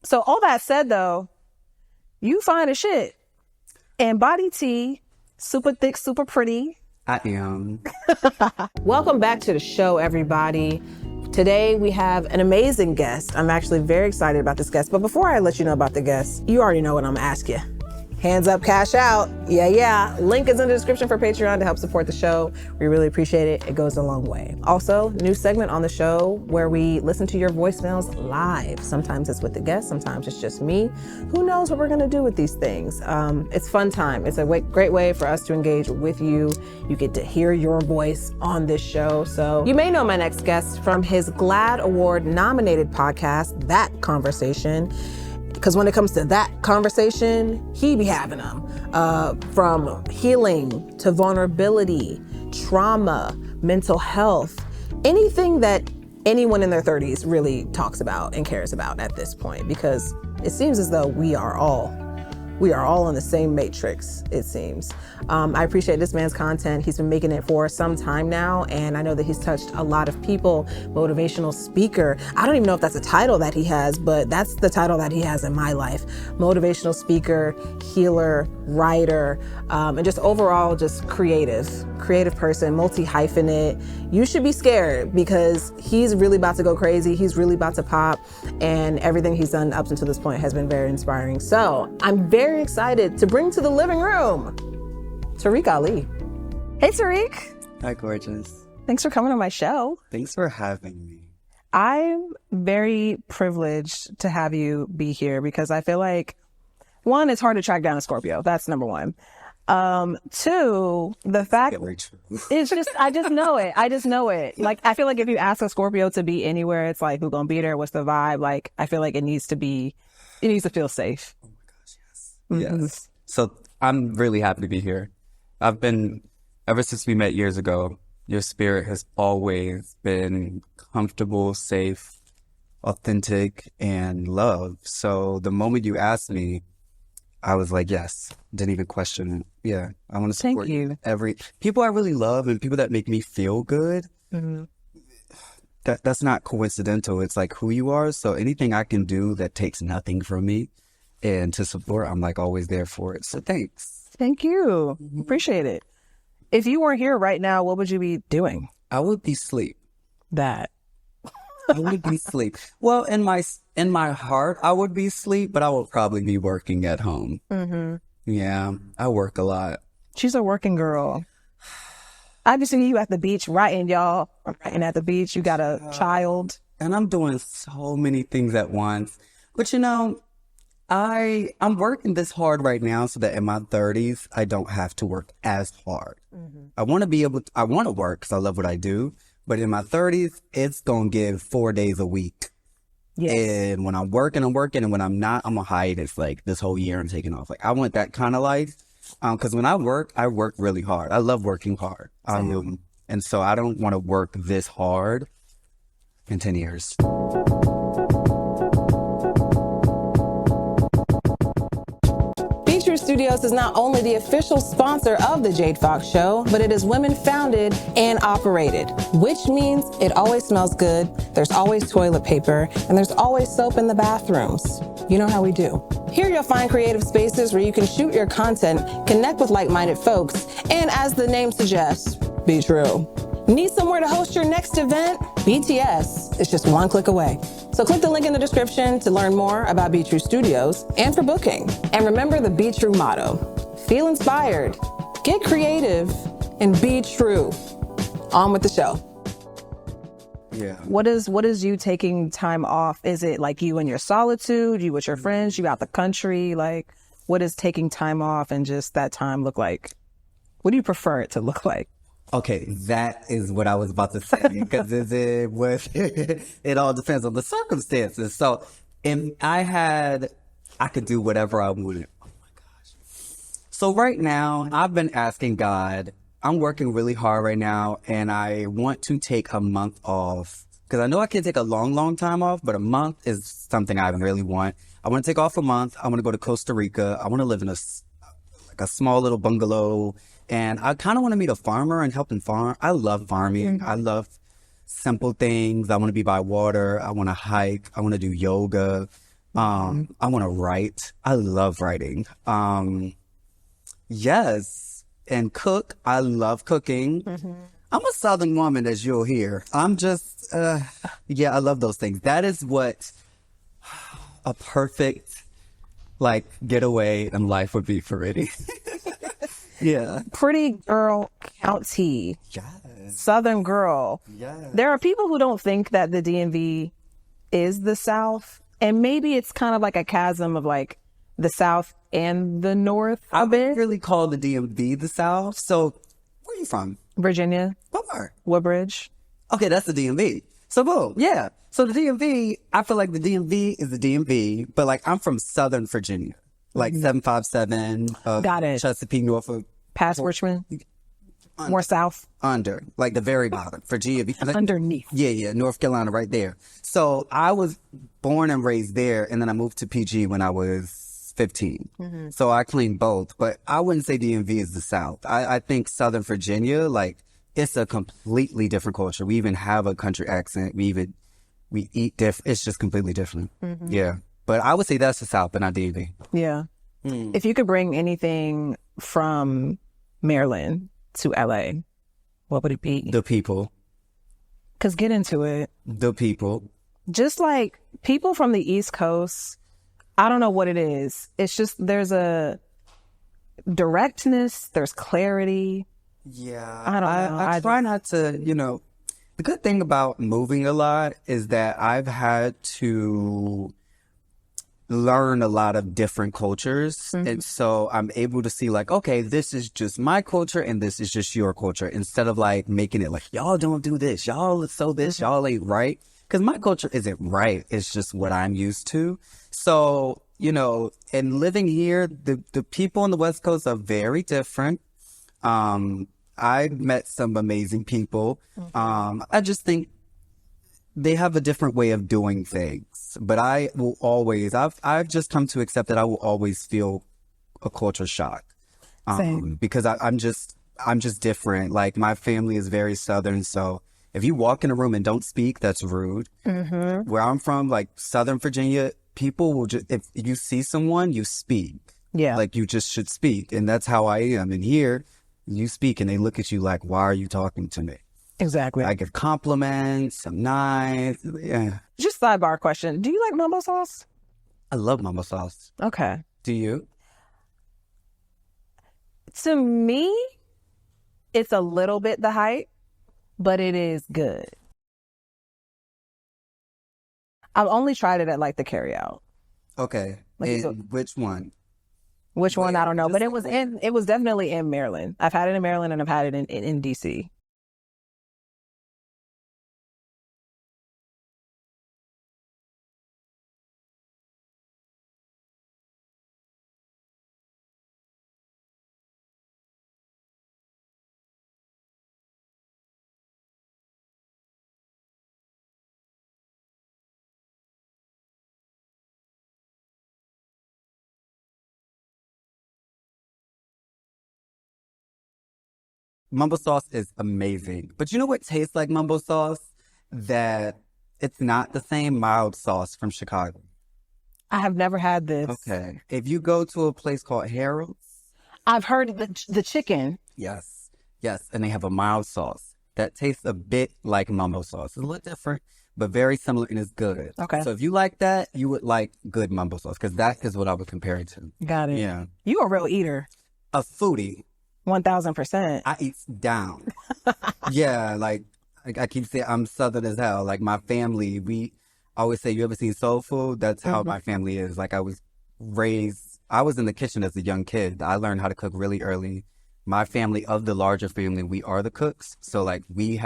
So all that said, though, you fine as shit. And body tea, super thick, super pretty. I am. Welcome back to the show, everybody. Today we have an amazing guest. I'm actually very excited about this guest. But before I let you know about the guest, you already know what I'm gonna ask you. Hands up, cash out. Yeah. Link is in the description for Patreon to help support the show. We really appreciate it. It goes a long way. Also, new segment on the show where we listen to your voicemails live. Sometimes it's with the guest, sometimes it's just me. Who knows what we're gonna do with these things? It's fun time. It's a great way for us to engage with you. You get to hear your voice on this show. So you may know my next guest from his Glad Award nominated podcast, That Conversation. Because when it comes to that conversation, he be having them. From healing to vulnerability, trauma, mental health, anything that anyone in their 30s really talks about and cares about at this point. Because it seems as though we are all in the same matrix, it seems. I appreciate this man's content. He's been making it for some time now, and I know that he's touched a lot of people. Motivational speaker. I don't even know if that's a title that he has, but that's the title that he has in my life. Motivational speaker, healer, writer, and just overall just creative person, multi-hyphenate. You should be scared because he's really about to go crazy. He's really about to pop, and everything he's done up until this point has been very inspiring. So I'm very excited to bring to the living room Tarek Ali. Hey, Tarek. Hi, gorgeous. Thanks for coming on my show. Thanks for having me. I'm very privileged to have you be here because I feel like, one, it's hard to track down a Scorpio. That's number one. Two, the fact it's just, I just know it. Like, I feel like if you ask a Scorpio to be anywhere, it's like, who gonna be there? What's the vibe? Like, I feel like it needs to feel safe. Oh my gosh, yes. Mm-hmm. Yes. So I'm really happy to be here. Ever since we met years ago, your spirit has always been comfortable, safe, authentic, and love. So the moment you asked me, I was like, yes, didn't even question it. Yeah, I want to support you. People I really love and people that make me feel good. Mm-hmm. That's not coincidental. It's like who you are. So anything I can do that takes nothing from me and to support, I'm like always there for it. So thanks. Thank you. Mm-hmm. Appreciate it. If you weren't here right now, what would you be doing? I would be asleep. I would be asleep. Well, in my heart, I would be asleep, but I would probably be working at home. Mm-hmm. Yeah, I work a lot. She's a working girl. I just see you at the beach writing, y'all. Writing at the beach. You got a child. And I'm doing so many things at once. But I'm working this hard right now so that in my 30s, I don't have to work as hard. Mm-hmm. I want to work because I love what I do. But in my 30s, it's going to give 4 days a week. Yes. And when I'm working. And when I'm not, I'm going to hide. It's like this whole year I'm taking off. Like, I want that kind of life. Because when I work really hard. I love working hard. And so I don't want to work this hard in 10 years. Studios is not only the official sponsor of the Jade Fox Show, but it is women founded and operated, which means it always smells good, there's always toilet paper, and there's always soap in the bathrooms. You know how we do. Here you'll find creative spaces where you can shoot your content, connect with like-minded folks, and as the name suggests, be true. Need somewhere to host your next event? BTS is just one click away. So click the link in the description to learn more about Be True Studios and for booking. And remember the Be True motto. Feel inspired, get creative, and be true. On with the show. Yeah. What is you taking time off? Is it like you in your solitude, you with your friends, you out the country? Like, what does taking time off and just that time look like? What do you prefer it to look like? Okay, that is what I was about to say because it all depends on the circumstances. So, I could do whatever I wanted. Oh my gosh. So right now, I've been asking God, I'm working really hard right now and I want to take a month off because I know I can take a long, long time off, but a month is something I really want. I want to take off a month. I want to go to Costa Rica. I want to live in a small little bungalow. And I kind of want to meet a farmer and help him farm. I love farming. Mm-hmm. I love simple things. I want to be by water. I want to hike. I want to do yoga. I want to write. I love writing. Yes. And cook. I love cooking. I'm a Southern woman, as you'll hear. I'm just, I love those things. That is what a perfect, like, getaway in life would be for Riddy. Yeah. Pretty girl county. Yes. Southern girl. Yes. There are people who don't think that the DMV is the South. And maybe it's kind of like a chasm of like the South and the North a bit. I really call the DMV the South. So where are you from? Virginia. What part? Woodbridge. Okay, that's the DMV. So boom, yeah. So the DMV, I feel like the DMV is the DMV, but like I'm from Southern Virginia, like 757. Got it. Chesapeake, Norfolk. Past Richmond. More south. Under, like the very bottom. Virginia. Underneath. Yeah, North Carolina right there. So I was born and raised there, and then I moved to PG when I was 15. So I claim both, but I wouldn't say DMV is the South. I think Southern Virginia, like, it's a completely different culture. We even have a country accent. We eat different. It's just completely different. Yeah. But I would say that's the South, but not DMV. Yeah. If you could bring anything from Maryland to LA, what would it be? The people. Because get into it. The people. Just like people from the East Coast, I don't know what it is. It's just there's a directness, there's clarity. Yeah. I don't know. I try not to, the good thing about moving a lot is that I've had to learn a lot of different cultures. And so I'm able to see like, okay, this is just my culture and this is just your culture, instead of like making it like, y'all don't do this, y'all so this, y'all ain't right. Because my culture isn't right. It's just what I'm used to. So, and living here, the people on the West Coast are very different. I've met some amazing people. I just think they have a different way of doing things. But I will always, I've just come to accept that I will always feel a culture shock. Because I'm just different. Like, my family is very Southern, so if you walk in a room and don't speak, that's rude. Where I'm from, like Southern Virginia, people will just, if you see someone, you speak. Yeah. Like, you just should speak. And that's how I am. And here, you speak and they look at you like, why are you talking to me? Exactly. I give compliments. I'm nice. Yeah. Just sidebar question. Do you like mumbo sauce? I love mumbo sauce. Okay. Do you? To me, it's a little bit the hype, but it is good. I've only tried it at like the carryout. Okay. Like, which one? Which one? I don't know, but it was definitely in Maryland. I've had it in Maryland and I've had it in DC. Mumbo sauce is amazing. But you know what tastes like mumbo sauce? That it's not the same mild sauce from Chicago. I have never had this. Okay. If you go to a place called Harold's. I've heard the chicken. Yes. And they have a mild sauce that tastes a bit like mumbo sauce. It's a little different, but very similar, and it's good. Okay. So if you like that, you would like good mumbo sauce, because that is what I would compare it to. Got it. Yeah. You a real eater. A foodie. 1000%. I eat down. Yeah, like I keep saying, I'm Southern as hell. Like, my family, we always say, you ever seen soul food? That's how my family is. Like, I was in the kitchen as a young kid. I learned how to cook really early. My family, of the larger family, we are the cooks. So like, we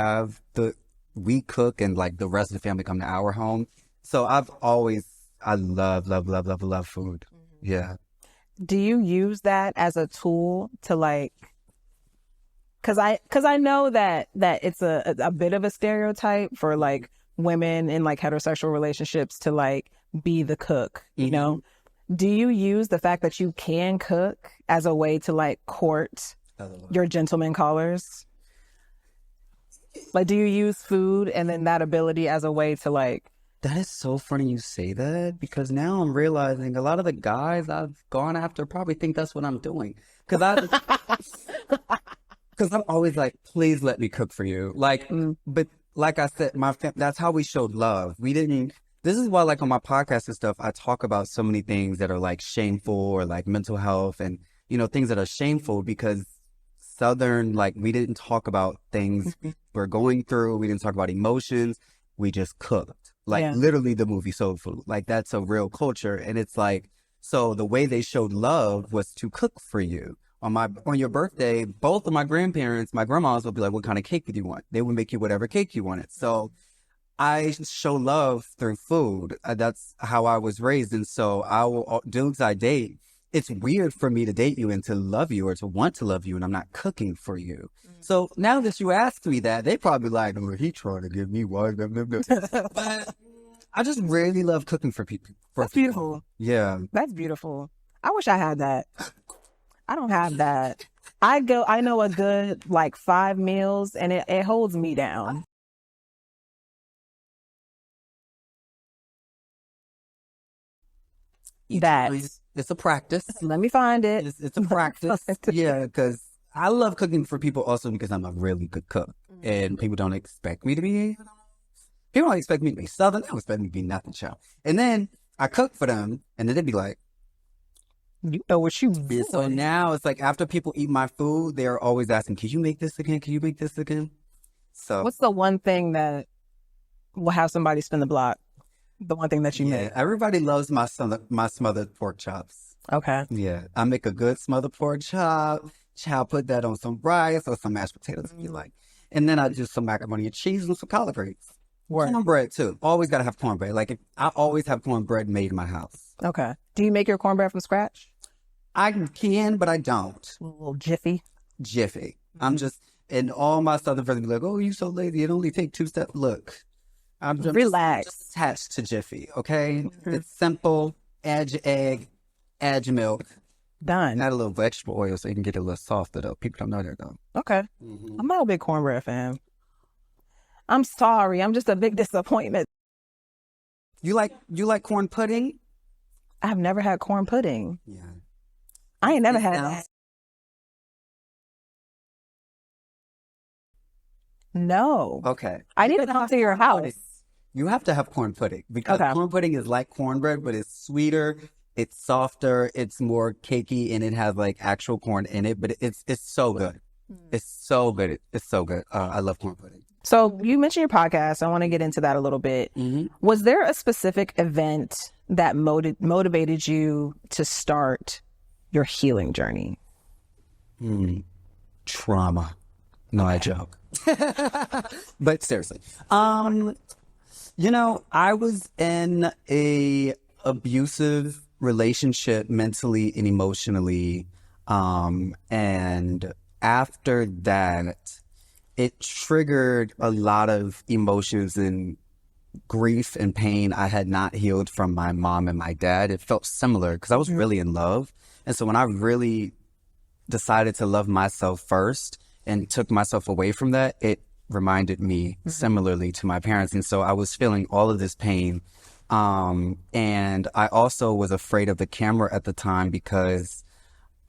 cook, and like the rest of the family come to our home. So I love food. Yeah. Do you use that as a tool to like, cause I know that it's a bit of a stereotype for like women in like heterosexual relationships to like be the cook, you know? Do you use the fact that you can cook as a way to like court your gentleman callers? Like, do you use food and then that ability as a way to like That is so funny you say that, because now I'm realizing a lot of the guys I've gone after probably think that's what I'm doing. Because I'm always like, please let me cook for you. Like, but like I said, that's how we showed love. We didn't. This is why, like, on my podcast and stuff, I talk about so many things that are like shameful, or like mental health, and things that are shameful, because Southern, like, we didn't talk about things we're going through. We didn't talk about emotions. We just cooked. Like, literally the movie Soul Food. Like, that's a real culture. And it's like, so the way they showed love was to cook for you. On your birthday, both of my grandparents, my grandmas would be like, what kind of cake do you want? They would make you whatever cake you wanted. So I show love through food. That's how I was raised. And so dudes I date, it's weird for me to date you and to love you, or to want to love you, and I'm not cooking for you. So now that you ask me that, they probably like, oh, he trying to give me one. But I just really love cooking for people. That's beautiful. Yeah. That's beautiful. I wish I had that. I don't have that. I know a good, like, 5 meals, and it holds me down. It's a practice. Let me find it. It's a practice. Yeah, because I love cooking for people also because I'm a really good cook. And people don't expect me to be. People don't expect me to be Southern. They don't expect me to be nothing, child. And then I cook for them, and then they'd be like, you know what you do. So now it's like, after people eat my food, they're always asking, can you make this again? Can you make this again? So what's the one thing that will have somebody spin the block? The one thing that you make? Everybody loves my smothered pork chops. Okay. Yeah. I make a good smothered pork chop. Child, put that on some rice or some mashed potatoes if you like. And then I do some macaroni and cheese and some collard greens. Cornbread too. Always got to have cornbread. Like, I always have cornbread made in my house. Okay. Do you make your cornbread from scratch? I can, but I don't. A little jiffy. I'm just, and all my Southern friends be like, oh, you so lazy. It only take 2 steps. Look, I'm just, relax. Attached to Jiffy, okay? It's simple. Add your egg, add your milk. Done. Add a little vegetable oil so you can get it a little softer, though. People don't know that, though. Okay. I'm not a big cornbread fan. I'm sorry. I'm just a big disappointment. You like corn pudding? I've never had corn pudding. Yeah. I ain't never had that. No. Okay. I need to come to your house. You have to have corn pudding, because corn pudding is like cornbread, but it's sweeter, it's softer, it's more cakey, and it has like actual corn in it. But it's so good. It's so good. It's so good. I love corn pudding. So you mentioned your podcast. I want to get into that a little bit. Was there a specific event that motivated you to start your healing journey? Trauma. No, I joke. But seriously, I was in a abusive relationship mentally and emotionally. And after that, it triggered a lot of emotions and grief and pain I had not healed from my mom and my dad. It felt similar because I was really in love. And so when I really decided to love myself first and took myself away from that, it reminded me similarly to my parents. And so I was feeling all of this pain. And I also was afraid of the camera at the time because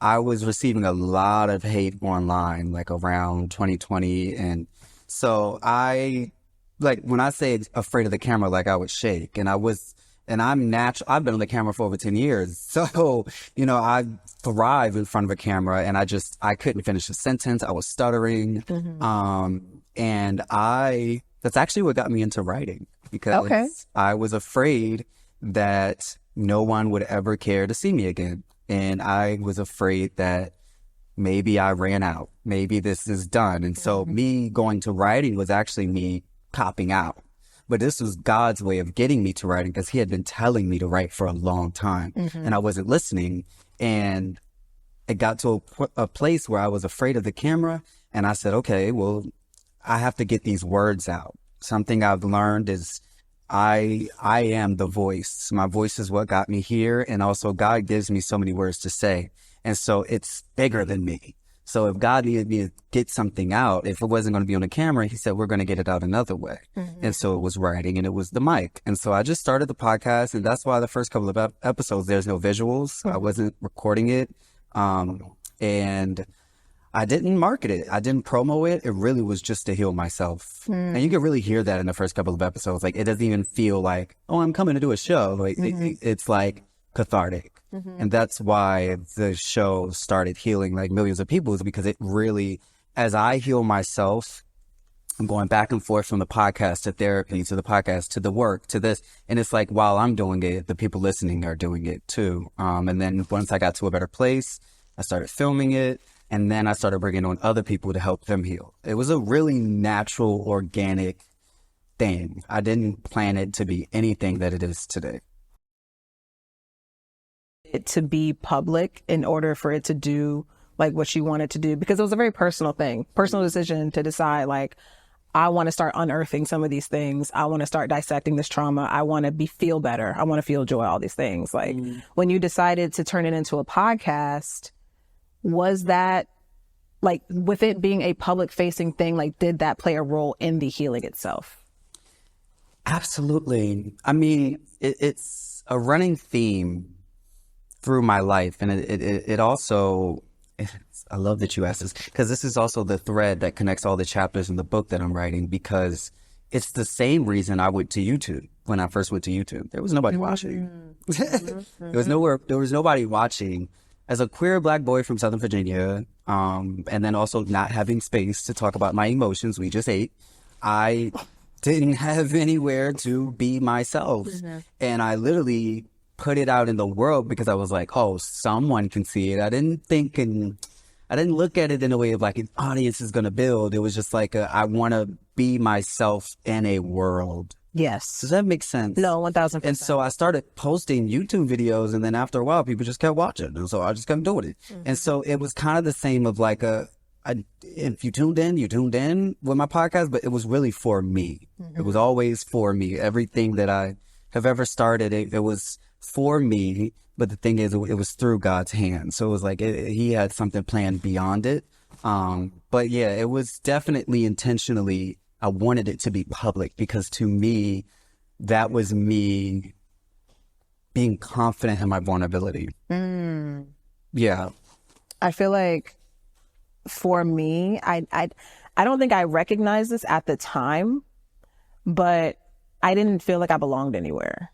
I was receiving a lot of hate online, like around 2020. And so when I say afraid of the camera, like I would shake, and I'm natural. I've been on the camera for over 10 years. So, I thrive in front of a camera, and I couldn't finish a sentence. I was stuttering. And that's actually what got me into writing, because I was afraid that no one would ever care to see me again. And I was afraid that maybe I ran out. Maybe this is done. And so me going to writing was actually me copping out. But this was God's way of getting me to writing, because he had been telling me to write for a long time. And I wasn't listening. And it got to a place where I was afraid of the camera. And I said, okay, well, I have to get these words out. Something I've learned is I am the voice. My voice is what got me here. And also God gives me so many words to say. And so it's bigger than me. So if God needed me to get something out, if it wasn't going to be on the camera, he said, we're going to get it out another way. And so it was writing and it was the mic. And so I just started the podcast. And that's why the first couple of episodes, there's no visuals. I wasn't recording it. And I didn't market it. I didn't promo it. It really was just to heal myself. And you can really hear that in the first couple of episodes. Like, it doesn't even feel like, oh, I'm coming to do a show. Like, it's like cathartic. And that's why the show started healing like millions of people, is because it really, as I heal myself, I'm going back and forth from the podcast to therapy, to the podcast, to the work, to this. And it's like, while I'm doing it, the people listening are doing it too. And then once I got to a better place, I started filming it. And then I started bringing on other people to help them heal. It was a really natural, organic thing. I didn't plan it to be anything that it is today. It to be public in order for it to do like what you wanted to do, because it was a very personal thing, personal decision to decide, like, I want to start unearthing some of these things. I want to start dissecting this trauma. I want to feel better. I want to feel joy, all these things. Like, when you decided to turn it into a podcast, was that, like, with it being a public facing thing, like, did that play a role in the healing itself? Absolutely. I mean, it's a running theme through my life. And it also, I love that you asked this, because this is also the thread that connects all the chapters in the book that I'm writing, because it's the same reason I went to YouTube. When I first went to YouTube, there was nobody watching. There was nobody watching. As a queer Black boy from Southern Virginia, and then also not having space to talk about my emotions, we just ate, I didn't have anywhere to be myself. And I literally put it out in the world because I was like, oh, someone can see it. I didn't look at it in a way of like an audience is going to build. It was just like, I want to be myself in a world. Yes. Does that make sense? No, 1,000%. And so I started posting YouTube videos, and then after a while, people just kept watching. And so I just kept doing it. And so it was kind of the same of like if you tuned in with my podcast, but it was really for me. It was always for me. Everything that I have ever started, it was for me. But the thing is, it was through God's hand. So it was like, he had something planned beyond it. But yeah, it was definitely intentionally, I wanted it to be public, because to me, that was me being confident in my vulnerability. Yeah. I feel like for me, I don't think I recognized this at the time, but I didn't feel like I belonged anywhere.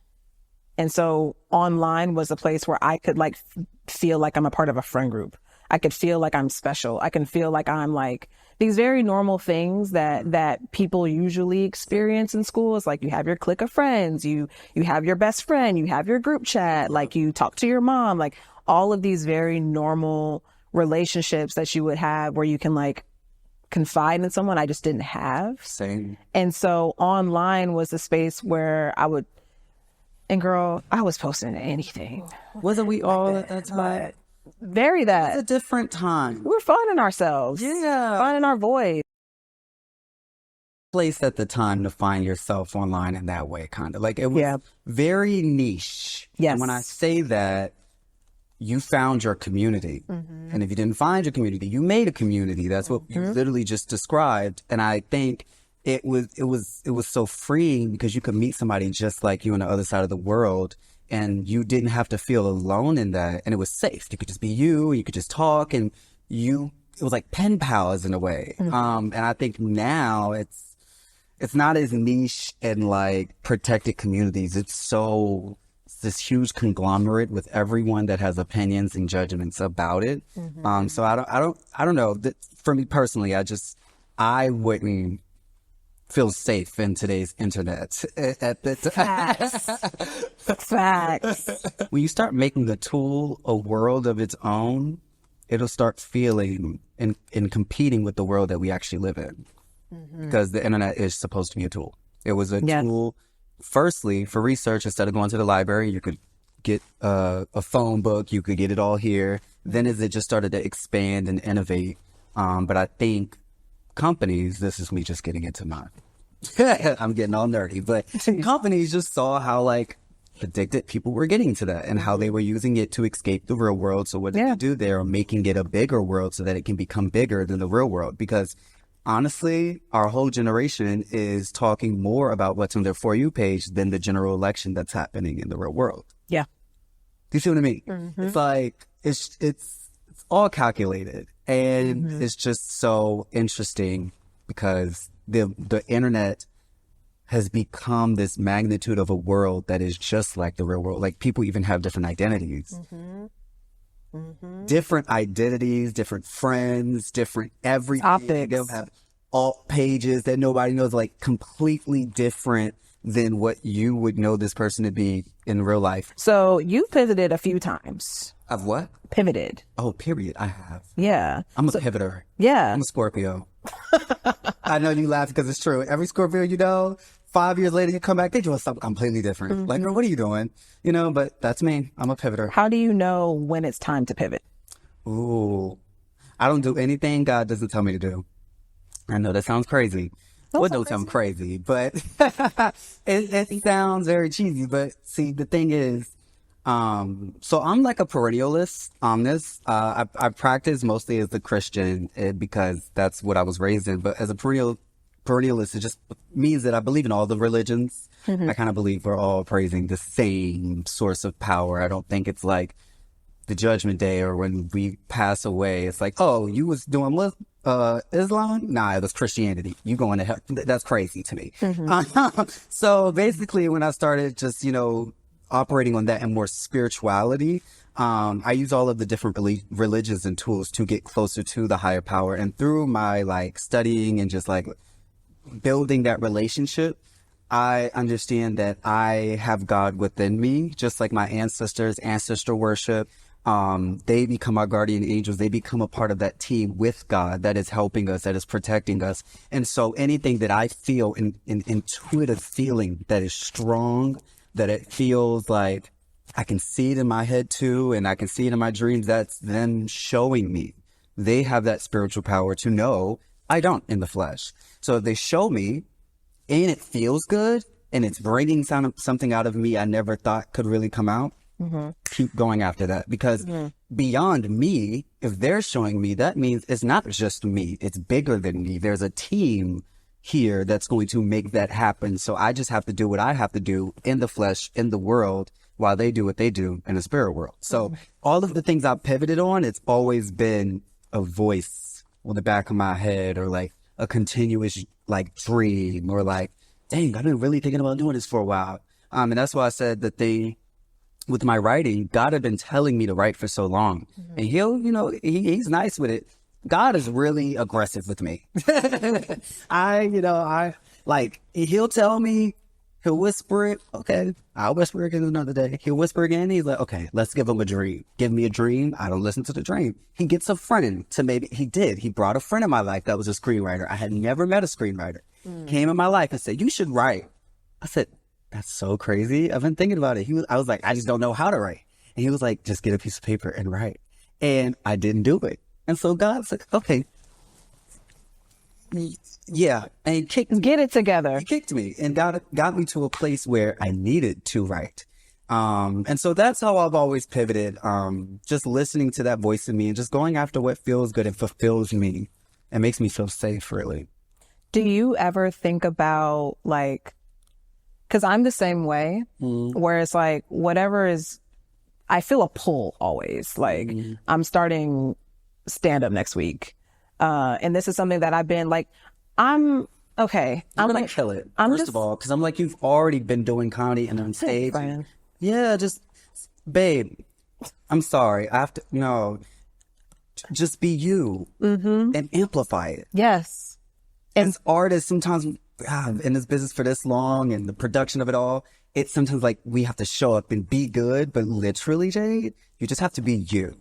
And so online was a place where I could like feel like I'm a part of a friend group. I could feel like I'm special. I can feel like I'm like these very normal things that people usually experience in school. It's like you have your clique of friends, you have your best friend, you have your group chat, like you talk to your mom, like all of these very normal relationships that you would have where you can like confide in someone. I just didn't have. Same. And so online was a space where I would, and girl, I was posting anything. Wasn't we all at that time? Very that. It's a different time. We were finding ourselves. Yeah. Finding our voice. Place at the time to find yourself online in that way, kind of. Like, it was very niche. Yes. And when I say that, you found your community. And if you didn't find your community, you made a community. That's what you literally just described. And I think it was so freeing, because you could meet somebody just like you on the other side of the world, and you didn't have to feel alone in that. And it was safe. You could just be you could just talk, and it was like pen pals in a way. And I think now it's not as niche and like protected communities. It's this huge conglomerate with everyone that has opinions and judgments about it. So I don't know. For me personally, I wouldn't feel safe in today's internet. Facts. When you start making the tool a world of its own, it'll start feeling and competing with the world that we actually live in. Because the internet is supposed to be a tool. It was a tool, firstly, for research. Instead of going to the library, you could get a phone book. You could get it all here. Then as it just started to expand and innovate. But I think companies, this is me just getting into I'm getting all nerdy, but companies just saw how like predicted people were getting to that and how they were using it to escape the real world. So what did they do? They're making it a bigger world so that it can become bigger than the real world. Because honestly, our whole generation is talking more about what's on their For You page than the general election that's happening in the real world. Yeah. Do you see what I mean? It's like, it's all calculated. And it's just so interesting because the internet has become this magnitude of a world that is just like the real world. Like, people even have different identities. Different identities, different friends, different everything. Topics. They'll have alt pages that nobody knows, like completely different than what you would know this person to be in real life. So you pivoted a few times. Of what? Pivoted. Oh, period. I have. Yeah. I'm a pivoter. Yeah. I'm a Scorpio. I know you laugh because it's true. Every Scorpio, you know, 5 years later, you come back, they're doing something completely different. Like, girl, what are you doing? You know, but that's me. I'm a pivoter. How do you know when it's time to pivot? Ooh. I don't do anything God doesn't tell me to do. I know that sounds crazy. Well, don't sound crazy, but it sounds very cheesy. But see, the thing is, so I'm like a perennialist on this. I practice mostly as a Christian because that's what I was raised in. But as a perennialist, it just means that I believe in all the religions. I kind of believe we're all praising the same source of power. I don't think it's like the judgment day or when we pass away. It's like, oh, you was doing Islam? Nah, it was Christianity. You going to hell? That's crazy to me. So basically, when I started just, you know, operating on that and more spirituality, I use all of the different religions and tools to get closer to the higher power. And through my like studying and just like building that relationship, I understand that I have God within me, just like my ancestors, ancestor worship. They become our guardian angels. They become a part of that team with God that is helping us, that is protecting us. And so anything that I feel in intuitive feeling that is strong, that it feels like I can see it in my head too, and I can see it in my dreams, that's them showing me. They have that spiritual power to know I don't in the flesh. So if they show me and it feels good and it's bringing something out of me I never thought could really come out, keep going after that. Because beyond me, if they're showing me, that means it's not just me. It's bigger than me. There's a team here that's going to make that happen. So I just have to do what I have to do in the flesh, in the world, while they do what they do in the spirit world. So all of the things I've pivoted on, it's always been a voice on the back of my head, or like a continuous like dream, or like, dang, I've been really thinking about doing this for a while. And that's why I said the thing with my writing, God had been telling me to write for so long. And he'll, you know, he's nice with it. God is really aggressive with me. He'll tell me, he'll whisper it. Okay, I'll whisper it again another day. He'll whisper again. He's like, okay, let's give him a dream. Give me a dream. I don't listen to the dream. He gets a friend to he brought a friend in my life that was a screenwriter. I had never met a screenwriter. Came in my life and said, you should write. I said, that's so crazy. I've been thinking about it. I was like, I just don't know how to write. And he was like, just get a piece of paper and write. And I didn't do it. And so God's like, okay, yeah. And Get it together. He kicked me and got me to a place where I needed to write. And so that's how I've always pivoted. Just listening to that voice in me and just going after what feels good and fulfills me and makes me feel safe, really. Do you ever think about like, because I'm the same way, where it's like whatever is, I feel a pull always. Like I'm starting stand-up next week. And this is something that I've been like, I'm okay. I'm gonna kill it. First of all, because I'm like, you've already been doing comedy and on stage. Yeah, just, babe, I'm sorry. I have to, no, just be you and amplify it. Yes. And as artists, sometimes in this business for this long and the production of it all, it's sometimes like we have to show up and be good, but literally, Jade, you just have to be you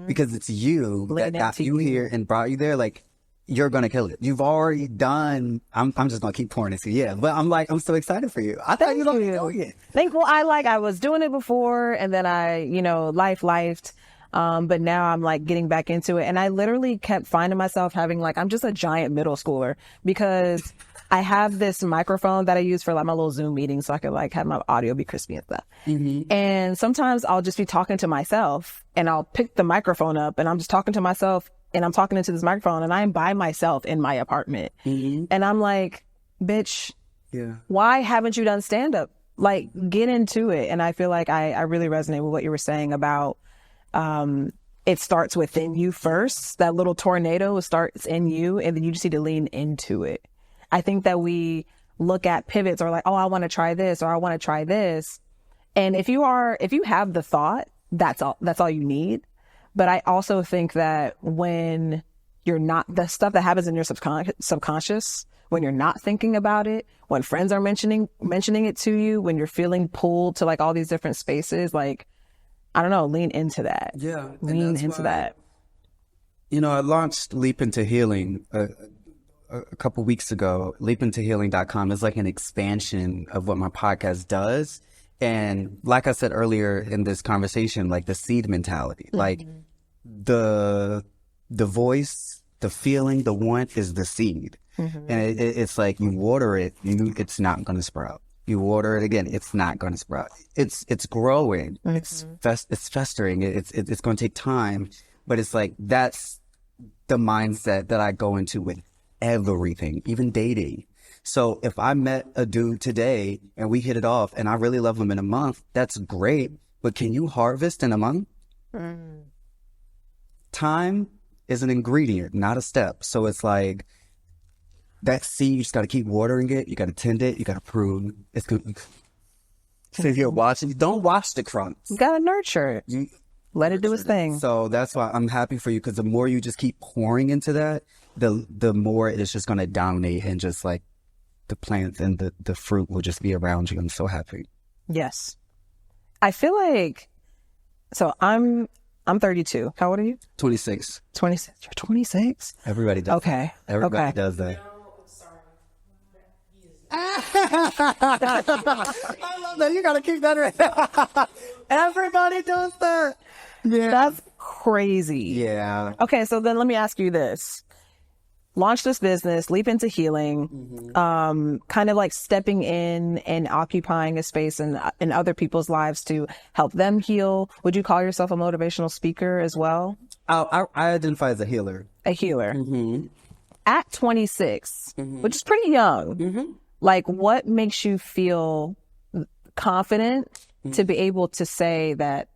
because it's you that got you here and brought you there. Like, you're going to kill it. You've already done, I'm just going to keep pouring into you. Yeah. But I'm so excited for you. I thought you don't know yet. I was doing it before and then I, lifed. But now I'm like getting back into it. And I literally kept finding myself having like, I'm just a giant middle schooler because I have this microphone that I use for like my little Zoom meetings so I can like have my audio be crispy and stuff. And sometimes I'll just be talking to myself and I'll pick the microphone up and I'm just talking to myself and I'm talking into this microphone and I'm by myself in my apartment. And I'm like, bitch, why haven't you done stand-up? Like, get into it. And I feel like I really resonate with what you were saying about it starts within you first. That little tornado starts in you, and then you just need to lean into it. I think that we look at pivots or like, oh, I want to try this or I want to try this. And if you have the thought, that's all you need. But I also think that when you're not, the stuff that happens in your subconscious, when you're not thinking about it, when friends are mentioning it to you, when you're feeling pulled to like all these different spaces, like, I don't know, lean into that. Yeah. Lean into that. You know, I launched Leap Into Healing a couple weeks ago. Leapintohealing.com is like an expansion of what my podcast does. And like I said earlier in this conversation, like the seed mentality, like the voice, the feeling, the want is the seed. And it's like you water it, it's not going to sprout. You water it again, it's not going to sprout. It's growing. It's festering. It's going to take time, but it's like that's the mindset that I go into with everything, even dating. So if I met a dude today and we hit it off and I really love him in a month, that's great. But can you harvest in a month? Time is an ingredient, not a step. So it's like that seed, you just got to keep watering it. You got to tend it. You got to prune. It's good. So if you're watching, don't watch the crumbs. You got to nurture it. Let it do its thing. So that's why I'm happy for you, because the more you just keep pouring into that, the more it's just going to dominate, and just like the plants and the fruit will just be around you. I'm so happy. Yes. I feel like, so I'm 32. How old are you? 26. 26. You're 26? Everybody does. Okay. Everybody does that. I love that. You gotta keep that right. Everybody does that. Yeah. That's crazy. Yeah. Okay, so then let me ask you this. Launch this business, Leap Into Healing, kind of like stepping in and occupying a space in other people's lives to help them heal. Would you call yourself a motivational speaker as well? I identify as a healer. A healer. At 26, which is pretty young, like what makes you feel confident to be able to say that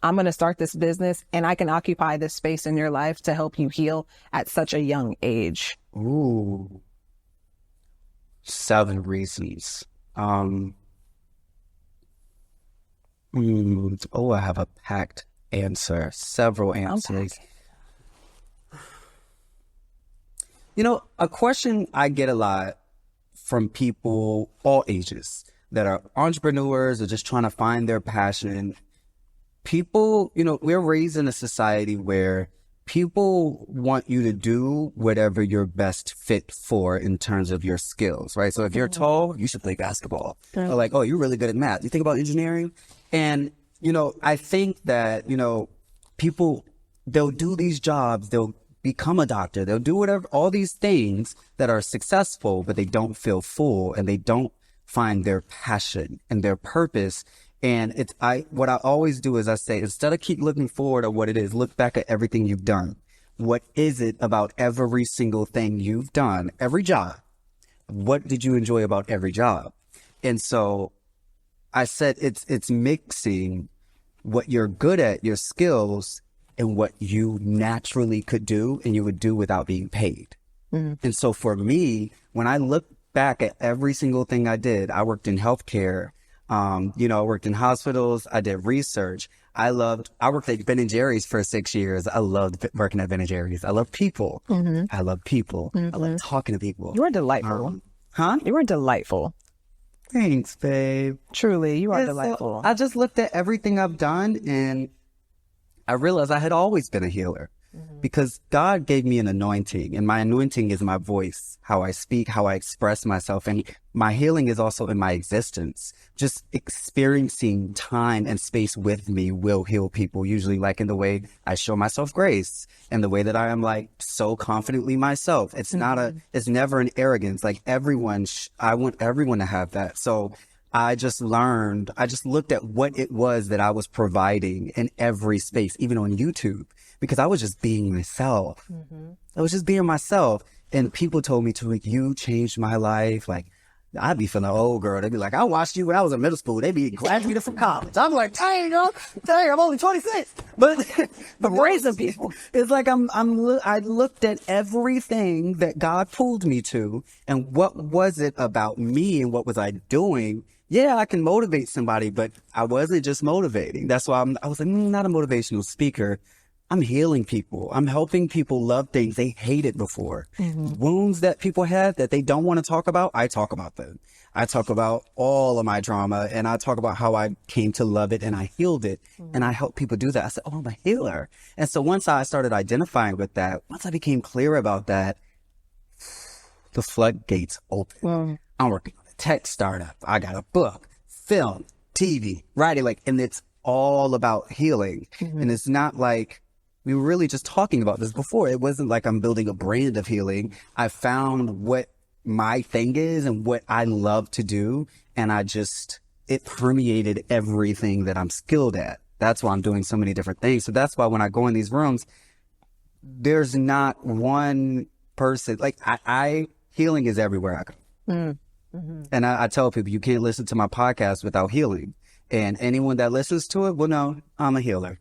I'm going to start this business and I can occupy this space in your life to help you heal at such a young age? Ooh. 7 reasons. I have a packed answer. Several answers. Okay. You know, a question I get a lot from people all ages that are entrepreneurs or just trying to find their passion. People, you know, we're raised in a society where people want you to do whatever you're best fit for in terms of your skills, right? So if you're tall, you should play basketball. Or like, oh, you're really good at math. You think about engineering? And, you know, I think that, you know, people, they'll do these jobs, they'll become a doctor, they'll do whatever, all these things that are successful, but they don't feel full and they don't find their passion and their purpose. And what I always do is I say, instead of keep looking forward at what it is, look back at everything you've done. What is it about every single thing you've done, every job? What did you enjoy about every job? And so I said, it's mixing what you're good at, your skills, and what you naturally could do and you would do without being paid. And so for me, when I look back at every single thing I did, I worked in healthcare. You know, I worked in hospitals. I did research. I worked at Ben & Jerry's for 6 years. I loved working at Ben & Jerry's. I love people. I love people. I love talking to people. You are delightful. You are delightful. Thanks, babe. Truly, you are delightful. So I just looked at everything I've done and I realized I had always been a healer. because God gave me an anointing, and my anointing is my voice, how I speak, how I express myself. And my healing is also in my existence. Just experiencing time and space with me will heal people, usually like in the way I show myself grace and the way that I am like so confidently myself. It's not it's never an arrogance. Like I want everyone to have that. So I just looked at what it was that I was providing in every space, even on YouTube, because I was just being myself. I was just being myself. And people told me like, you changed my life. Like, I'd be feeling old, girl. They'd be like, I watched you when I was in middle school. They'd be graduated from college. I'm like, dang, I'm only 26. But raising people. It's like I looked at everything that God pulled me to, and what was it about me and what was I doing? Yeah, I can motivate somebody, but I wasn't just motivating. That's why I was like, not a motivational speaker. I'm healing people. I'm helping people love things they hated before. Wounds that people had that they don't want to talk about, I talk about them. I talk about all of my drama, and I talk about how I came to love it and I healed it. And I help people do that. I said, oh, I'm a healer. And so once I started identifying with that, once I became clear about that, the floodgates opened. I'm working on a tech startup. I got a book, film, TV, writing, and it's all about healing. And it's not like, we were really just talking about this before. It wasn't like I'm building a brand of healing. I found what my thing is and what I love to do. And it permeated everything that I'm skilled at. That's why I'm doing so many different things. So that's why when I go in these rooms, there's not one person. Healing is everywhere I go. And I tell people, you can't listen to my podcast without healing. And anyone that listens to it will know I'm a healer.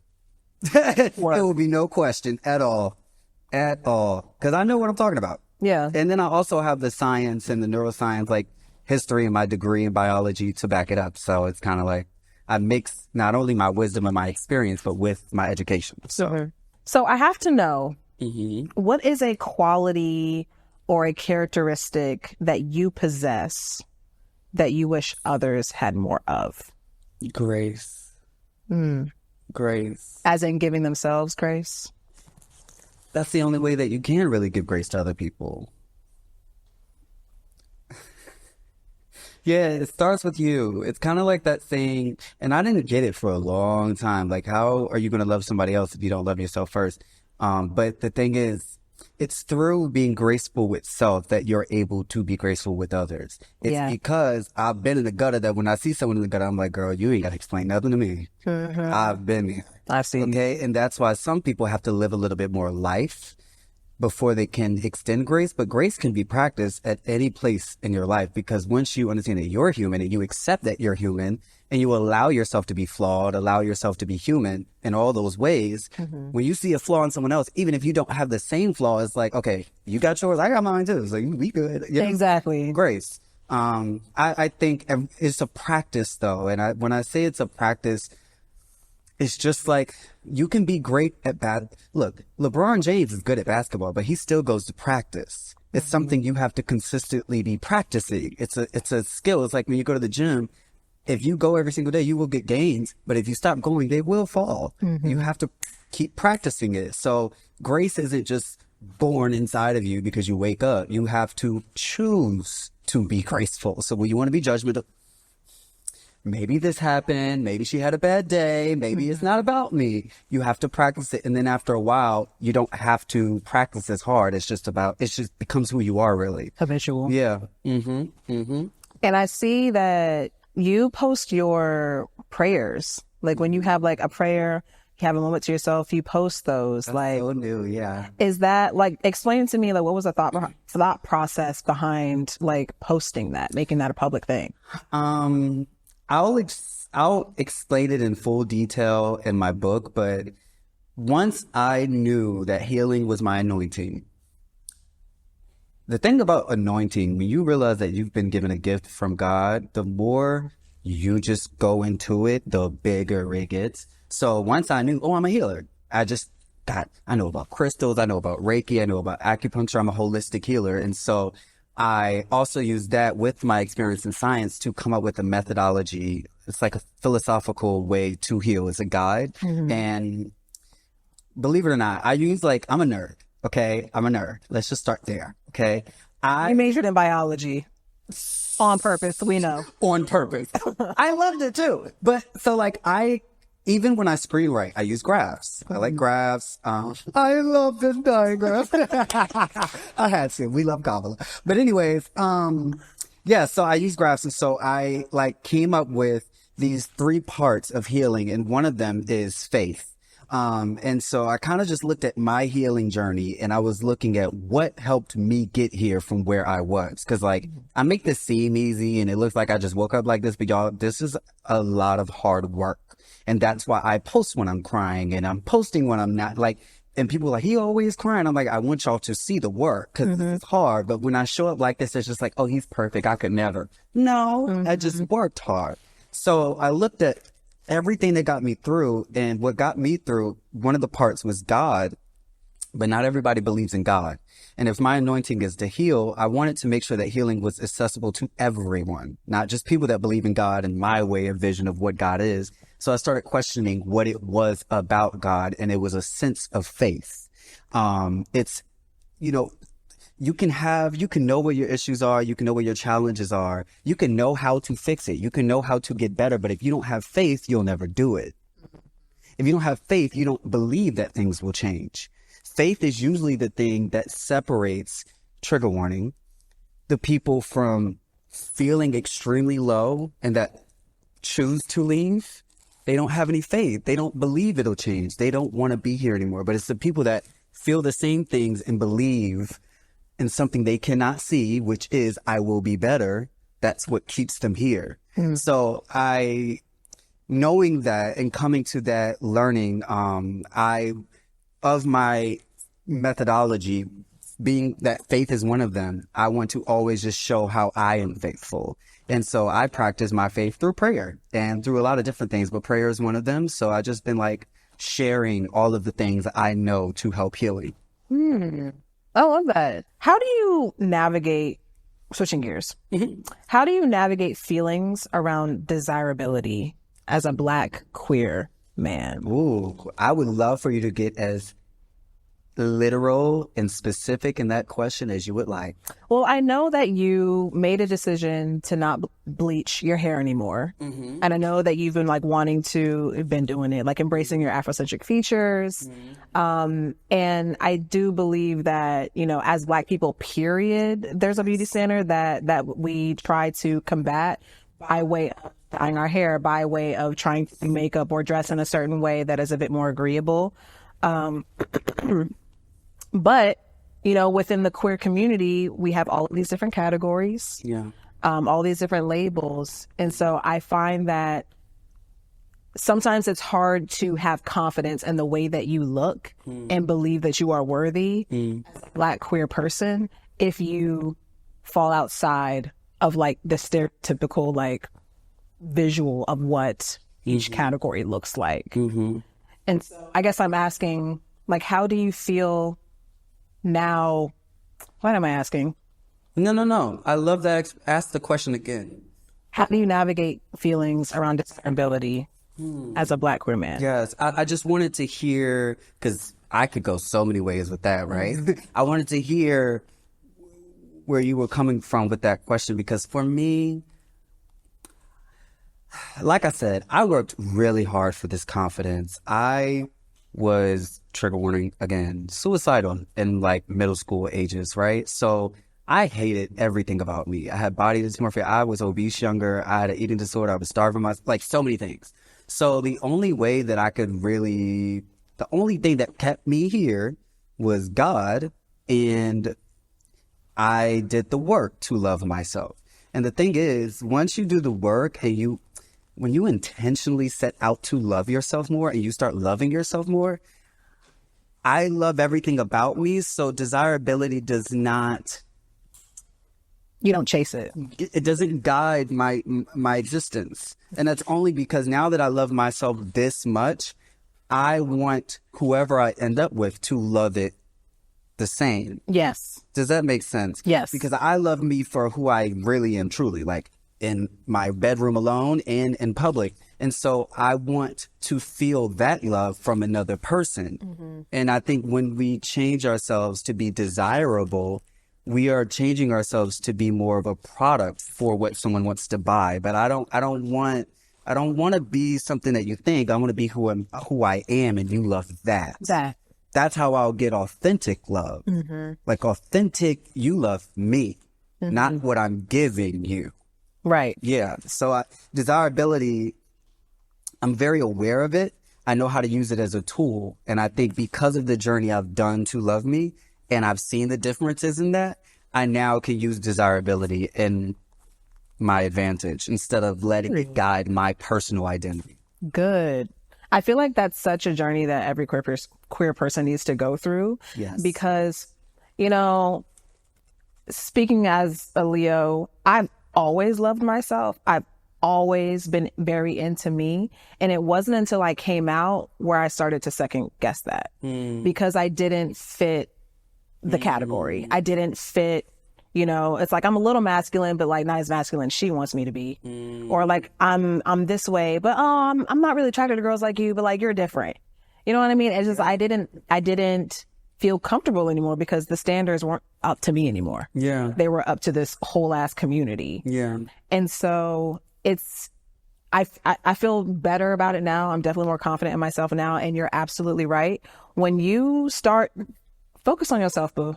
It will be no question at all. Because I know what I'm talking about. Yeah. And then I also have the science and the neuroscience, history and my degree in biology to back it up. So it's kind of like I mix not only my wisdom and my experience, but with my education. So I have to know, what is a quality or a characteristic that you possess that you wish others had more of? Grace. Grace. As in giving themselves grace? That's the only way that you can really give grace to other people. Yeah, it starts with you. It's kind of like that saying, and I didn't get it for a long time. Like, how are you going to love somebody else if you don't love yourself first? But the thing is, it's through being graceful with self that you're able to be graceful with others. It's because I've been in the gutter that when I see someone in the gutter, I'm like, girl, you ain't got to explain nothing to me. I've been there. I've seen. Okay. And that's why some people have to live a little bit more life before they can extend grace. But grace can be practiced at any place in your life, because once you understand that you're human and you accept that you're human and you allow yourself to be flawed, allow yourself to be human in all those ways, when you see a flaw in someone else, even if you don't have the same flaw, it's like, okay, you got yours, I got mine too. It's like, we good. You know? Exactly. Grace. I think it's a practice though. And when I say it's a practice, it's just like, you can be great at Look, LeBron James is good at basketball, but he still goes to practice. It's something you have to consistently be practicing. It's a skill. It's like when you go to the gym, if you go every single day, you will get gains. But if you stop going, they will fall. You have to keep practicing it. So grace isn't just born inside of you because you wake up. You have to choose to be graceful. So when you want to be judgmental, maybe this happened, maybe she had a bad day, maybe it's not about me. You have to practice it. And then after a while, you don't have to practice as hard. It just becomes who you are, really. Habitual. Yeah. And I see that you post your prayers. Like when you have a prayer, you have a moment to yourself, you post those. That's so new, yeah. Is that explain to me, what was the thought process behind posting that, making that a public thing? I'll explain it in full detail in my book, but once I knew that healing was my anointing, the thing about anointing, when you realize that you've been given a gift from God, the more you just go into it, the bigger it gets. So once I knew, I'm a healer, I know about crystals, I know about Reiki, I know about acupuncture, I'm a holistic healer. And so I also use that with my experience in science to come up with a methodology. It's like a philosophical way to heal. It's a guide. And believe it or not, I'm a nerd. Okay. I'm a nerd. Let's just start there. Okay. You majored in biology. On purpose, we know. On purpose. I loved it too. But so even when I screenwrite, I use graphs. I like graphs. I love this diagram. I had to. We love Kabbalah. But anyways, yeah, so I use graphs. And so I came up with these 3 parts of healing. And one of them is faith. And so I kind of just looked at my healing journey, and I was looking at what helped me get here from where I was. Cause I make this seem easy and it looks like I just woke up like this, but y'all, this is a lot of hard work. And that's why I post when I'm crying, and I'm posting when I'm not, and people are like, he always crying. I'm like, I want y'all to see the work, cause it's hard. But when I show up like this, it's just like, oh, he's perfect. I could never. No, I just worked hard. So I looked at everything that got me through, and what got me through, one of the parts was God, but not everybody believes in God. And if my anointing is to heal, I wanted to make sure that healing was accessible to everyone, not just people that believe in God and my way of vision of what God is. So I started questioning what it was about God, and it was a sense of faith. It's, you can know where your issues are. You can know where your challenges are. You can know how to fix it. You can know how to get better. But if you don't have faith, you'll never do it. If you don't have faith, you don't believe that things will change. Faith is usually the thing that separates, trigger warning, the people from feeling extremely low and that choose to leave. They don't have any faith. They don't believe it'll change. They don't want to be here anymore. But it's the people that feel the same things and believe in something they cannot see, which is I will be better. That's what keeps them here. So knowing that and coming to that learning, of my methodology, being that faith is one of them, I want to always just show how I am faithful. And so I practice my faith through prayer and through a lot of different things, but prayer is one of them. So I just been sharing all of the things I know to help healing. I love that. How do you navigate, switching gears, how do you navigate feelings around desirability as a Black queer man? Ooh, I would love for you to get as literal and specific in that question as you would like. Well, I know that you made a decision to not bleach your hair anymore. And I know that you've been been doing it, embracing your Afrocentric features. And I do believe that, as Black people, period, there's a beauty standard that we try to combat by way of dyeing our hair, by way of trying to do makeup or dress in a certain way that is a bit more agreeable. But, within the queer community, we have all of these different categories, all these different labels. And so I find that sometimes it's hard to have confidence in the way that you look and believe that you are worthy as a Black queer person if you fall outside of the stereotypical visual of what each category looks like. And so I guess I'm asking, how do you feel now? What am I asking? No. I love that. Ask the question again. How do you navigate feelings around disability as a Black queer man? Yes, I just wanted to hear, because I could go so many ways with that, right? I wanted to hear where you were coming from with that question, because for me, like I said, I worked really hard for this confidence. I was, trigger warning again, suicidal in middle school ages, right? So I hated everything about me. I had body dysmorphia. I was obese younger. I had an eating disorder. I was starving myself, so many things. So the only way that the only thing that kept me here was God, and I did the work to love myself. And the thing is, once you do the work and when you intentionally set out to love yourself more and you start loving yourself more, I love everything about me. So desirability does not... You don't chase it. It doesn't guide my existence. And that's only because now that I love myself this much, I want whoever I end up with to love it the same. Yes. Does that make sense? Yes. Because I love me for who I really am truly, in my bedroom alone and in public. And so I want to feel that love from another person. And I think when we change ourselves to be desirable, we are changing ourselves to be more of a product for what someone wants to buy. But I don't want to be something that you think. I want to be who I am, and you love that. That's how I'll get authentic love. Like authentic, you love me, not what I'm giving you. Right. Yeah. So desirability, I'm very aware of it. I know how to use it as a tool. And I think because of the journey I've done to love me, and I've seen the differences in that, I now can use desirability in my advantage instead of letting it guide my personal identity. Good. I feel like that's such a journey that every queer person needs to go through. Yes. Because, you know, speaking as a Leo, I've always loved myself. I've always been very into me. And it wasn't until I came out where I started to second guess that because I didn't fit the category. I didn't fit, you know, it's like I'm a little masculine, but like not as masculine she wants me to be. Or like I'm this way, but I'm not really attracted to girls like you, but like you're different. You know what I mean? It's just I didn't feel comfortable anymore because the standards weren't up to me anymore. Yeah. They were up to this whole ass community. Yeah. And so I feel better about it now. I'm definitely more confident in myself now. And you're absolutely right. When you start, focus on yourself, boo.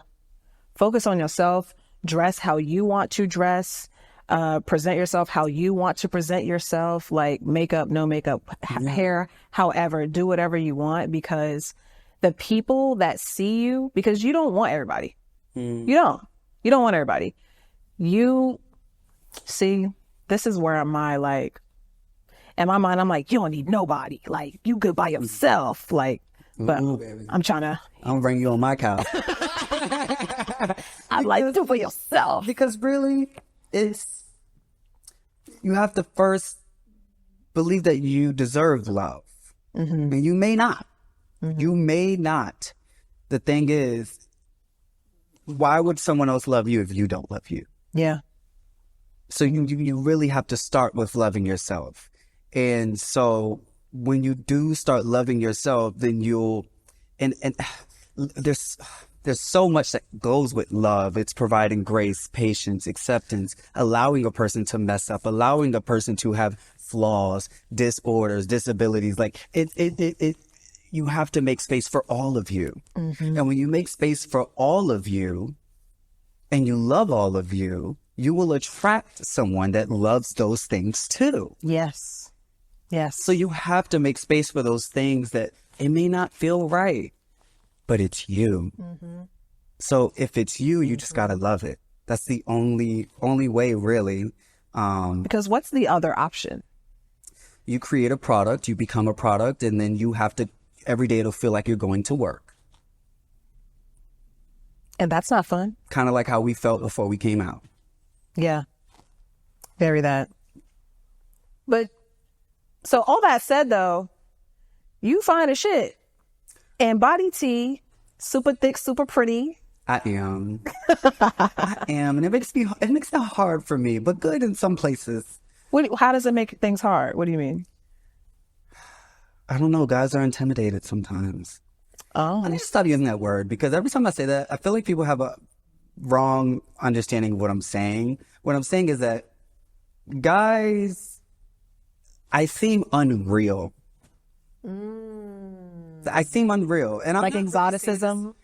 Focus on yourself. Dress how you want to dress. Present yourself how you want to present yourself. Like makeup, no makeup, hair, however, do whatever you want, because the people that see you, because you don't want everybody. You don't want everybody. You see, this is where my like, in my mind, I'm like, you don't need nobody. Like you good by yourself. Like, but I'm trying to. I'll bring you on my couch. I'm like, do for yourself. Because really, you have to first believe that you deserve love. And you may not. You may not. The thing is, why would someone else love you if you don't love you? Yeah. So you really have to start with loving yourself. And so when you do start loving yourself, then and there's so much that goes with love. It's providing grace, patience, acceptance, allowing a person to mess up, allowing a person to have flaws, disorders, disabilities. Like you have to make space for all of you. And when you make space for all of you and you love all of you, you will attract someone that loves those things too. Yes. Yes. So you have to make space for those things that it may not feel right, but it's you. So if it's you, you just got to love it. That's the only way, really. Because what's the other option? You create a product, you become a product, and then you have to, every day it'll feel like you're going to work. And that's not fun. Kind of like how we felt before we came out. Yeah. Very that. But, so all that said though, you fine as shit. And body tea, super thick, super pretty. I am. I am. And it makes it hard for me, but good in some places. How does it make things hard? What do you mean? I don't know. Guys are intimidated sometimes. Oh. I need to stop using that word because every time I say that, I feel like people have a wrong understanding of what I'm saying. What I'm saying is that guys, I seem unreal. I seem unreal. And I'm like exoticism?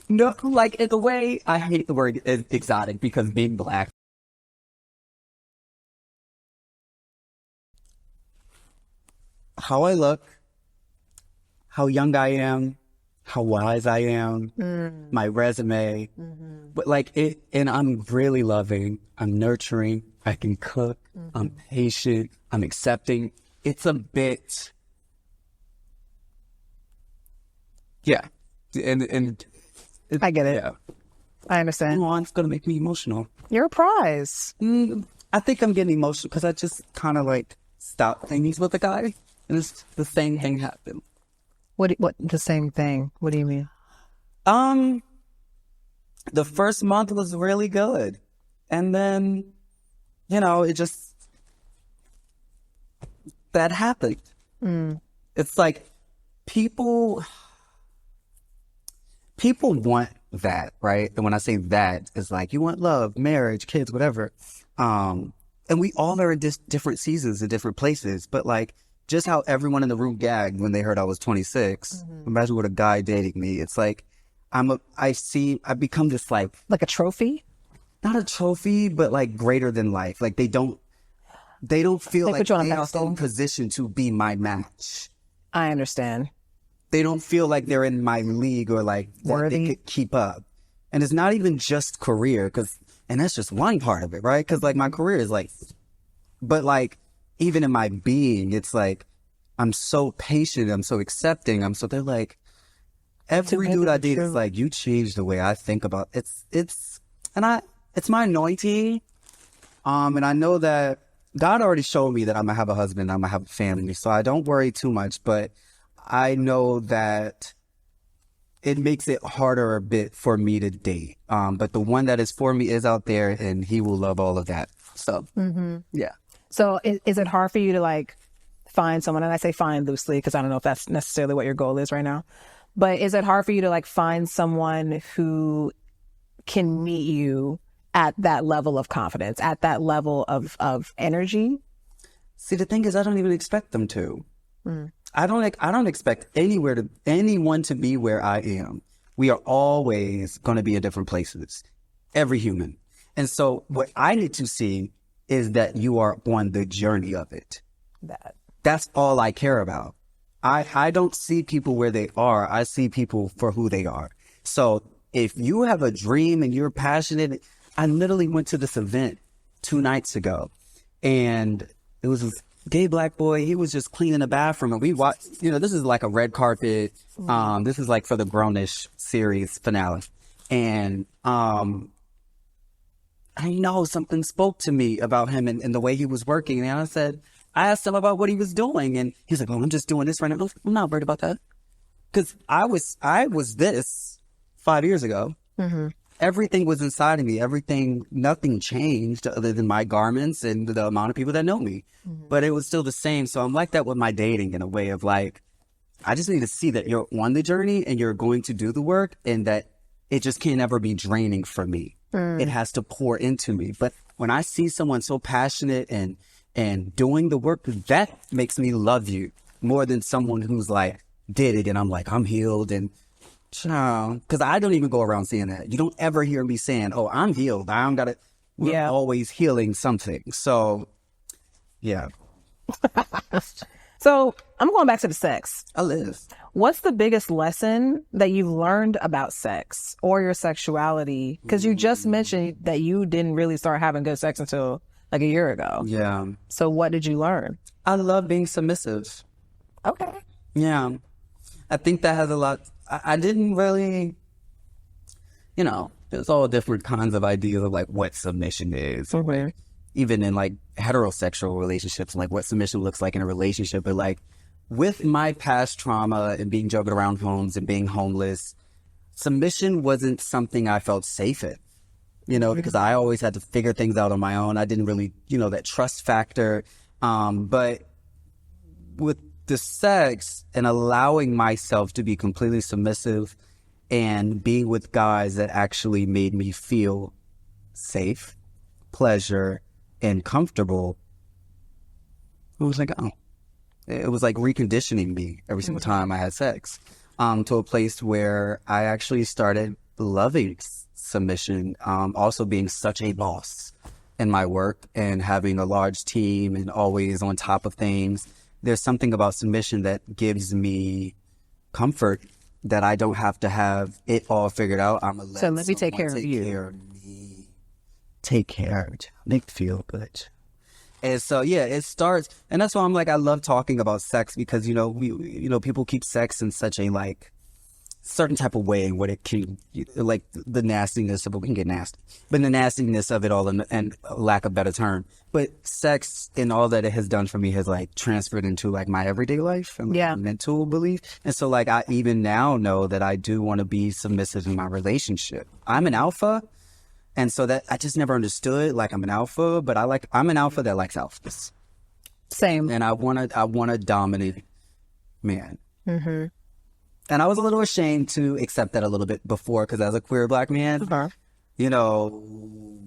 No, like in the way, I hate the word exotic because being Black. How I look, how young I am, how wise I am, my resume, but like it, and I'm really loving, I'm nurturing, I can cook, I'm patient, I'm accepting. It's a bit, yeah, and I get it. Yeah. I understand. Oh, it's gonna make me emotional. You're a prize. I think I'm getting emotional because I just kind of like stopped things with a guy, and it's the same thing happened. What the same thing? What do you mean? The first month was really good, and then, you know, it just that happened. It's like people want that, right? And when I say that, it's like you want love, marriage, kids, whatever. And we all are in different seasons in different places. But like just how everyone in the room gagged when they heard I was 26. Imagine what a guy dating me. It's like I become this like a trophy. Not a trophy, but like greater than life. Like they don't feel like they are in position to be my match. I understand. They don't feel like they're in my league or like they could keep up. And it's not even just career, and that's just one part of it, right? Because like my career is like, but like even in my being, it's like I'm so patient, I'm so accepting, they're like, every dude I date is like, you changed the way I think about it's my anointing. And I know that God already showed me that I'm gonna have a husband, I'm gonna have a family, so I don't worry too much, but I know that it makes it harder a bit for me to date. But the one that is for me is out there, and he will love all of that. So, yeah. So is it hard for you to like find someone, and I say find loosely because I don't know if that's necessarily what your goal is right now, but is it hard for you to like find someone who can meet you at that level of confidence, at that level of energy? See, the thing is, I don't even expect them to. I don't expect anyone to be where I am. We are always going to be in different places, every human. And so what I need to see is that you are on the journey of it. That's all I care about. I don't see people where they are. I see people for who they are. So if you have a dream and you're passionate, I literally went to this event 2 nights ago, and it was this gay black boy. He was just cleaning the bathroom, and we watched, this is like a red carpet. This is like for the Grownish series finale. And I know something spoke to me about him and the way he was working. And I asked him about what he was doing, and he's like, "Oh, I'm just doing this right now." I'm not worried about that. Because I was this 5 years ago. Everything was inside of me. Nothing changed other than my garments and the amount of people that know me. But it was still the same. So I'm like that with my dating, in a way of like, I just need to see that you're on the journey and you're going to do the work, and that it just can't ever be draining for me. It has to pour into me. But when I see someone so passionate and doing the work, that makes me love you more than someone who's like did it and I'm like, I'm healed. And because I don't even go around saying that. You don't ever hear me saying, "Oh, I'm healed. I don't got it." We're always healing something. So, yeah. So I'm going back to the sex. I live. What's the biggest lesson that you've learned about sex or your sexuality? Because you just mentioned that you didn't really start having good sex until like a year ago. Yeah. So what did you learn? I love being submissive. Okay. Yeah. I think that has a lot. I didn't really, there's all different kinds of ideas of like what submission is. Okay. Even in like heterosexual relationships, like what submission looks like in a relationship. But like with my past trauma and being juggled around homes and being homeless, submission wasn't something I felt safe in, because I always had to figure things out on my own. I didn't really, that trust factor. But with the sex and allowing myself to be completely submissive and being with guys that actually made me feel safe, pleasure, and comfortable, it was like, it was like reconditioning me every single time I had sex, to a place where I actually started loving submission, also being such a boss in my work and having a large team and always on top of things. There's something about submission that gives me comfort, that I don't have to have it all figured out. So let me take care of you. Take care. Make me feel good. And so, yeah, it starts. And that's why I'm like, I love talking about sex, because, people keep sex in such a like certain type of way, what it can, like the nastiness of it, we can get nasty, but the nastiness of it all, and lack of better term. But sex and all that it has done for me has like transferred into like my everyday life and like, mental belief. And so like I even now know that I do want to be submissive in my relationship. I'm an alpha. And so that I just never understood like I'm an alpha, but I'm an alpha that likes alphas. Same. And I want a dominant man. Mm-hmm. And I was a little ashamed to accept that a little bit before, because as a queer Black man, you know,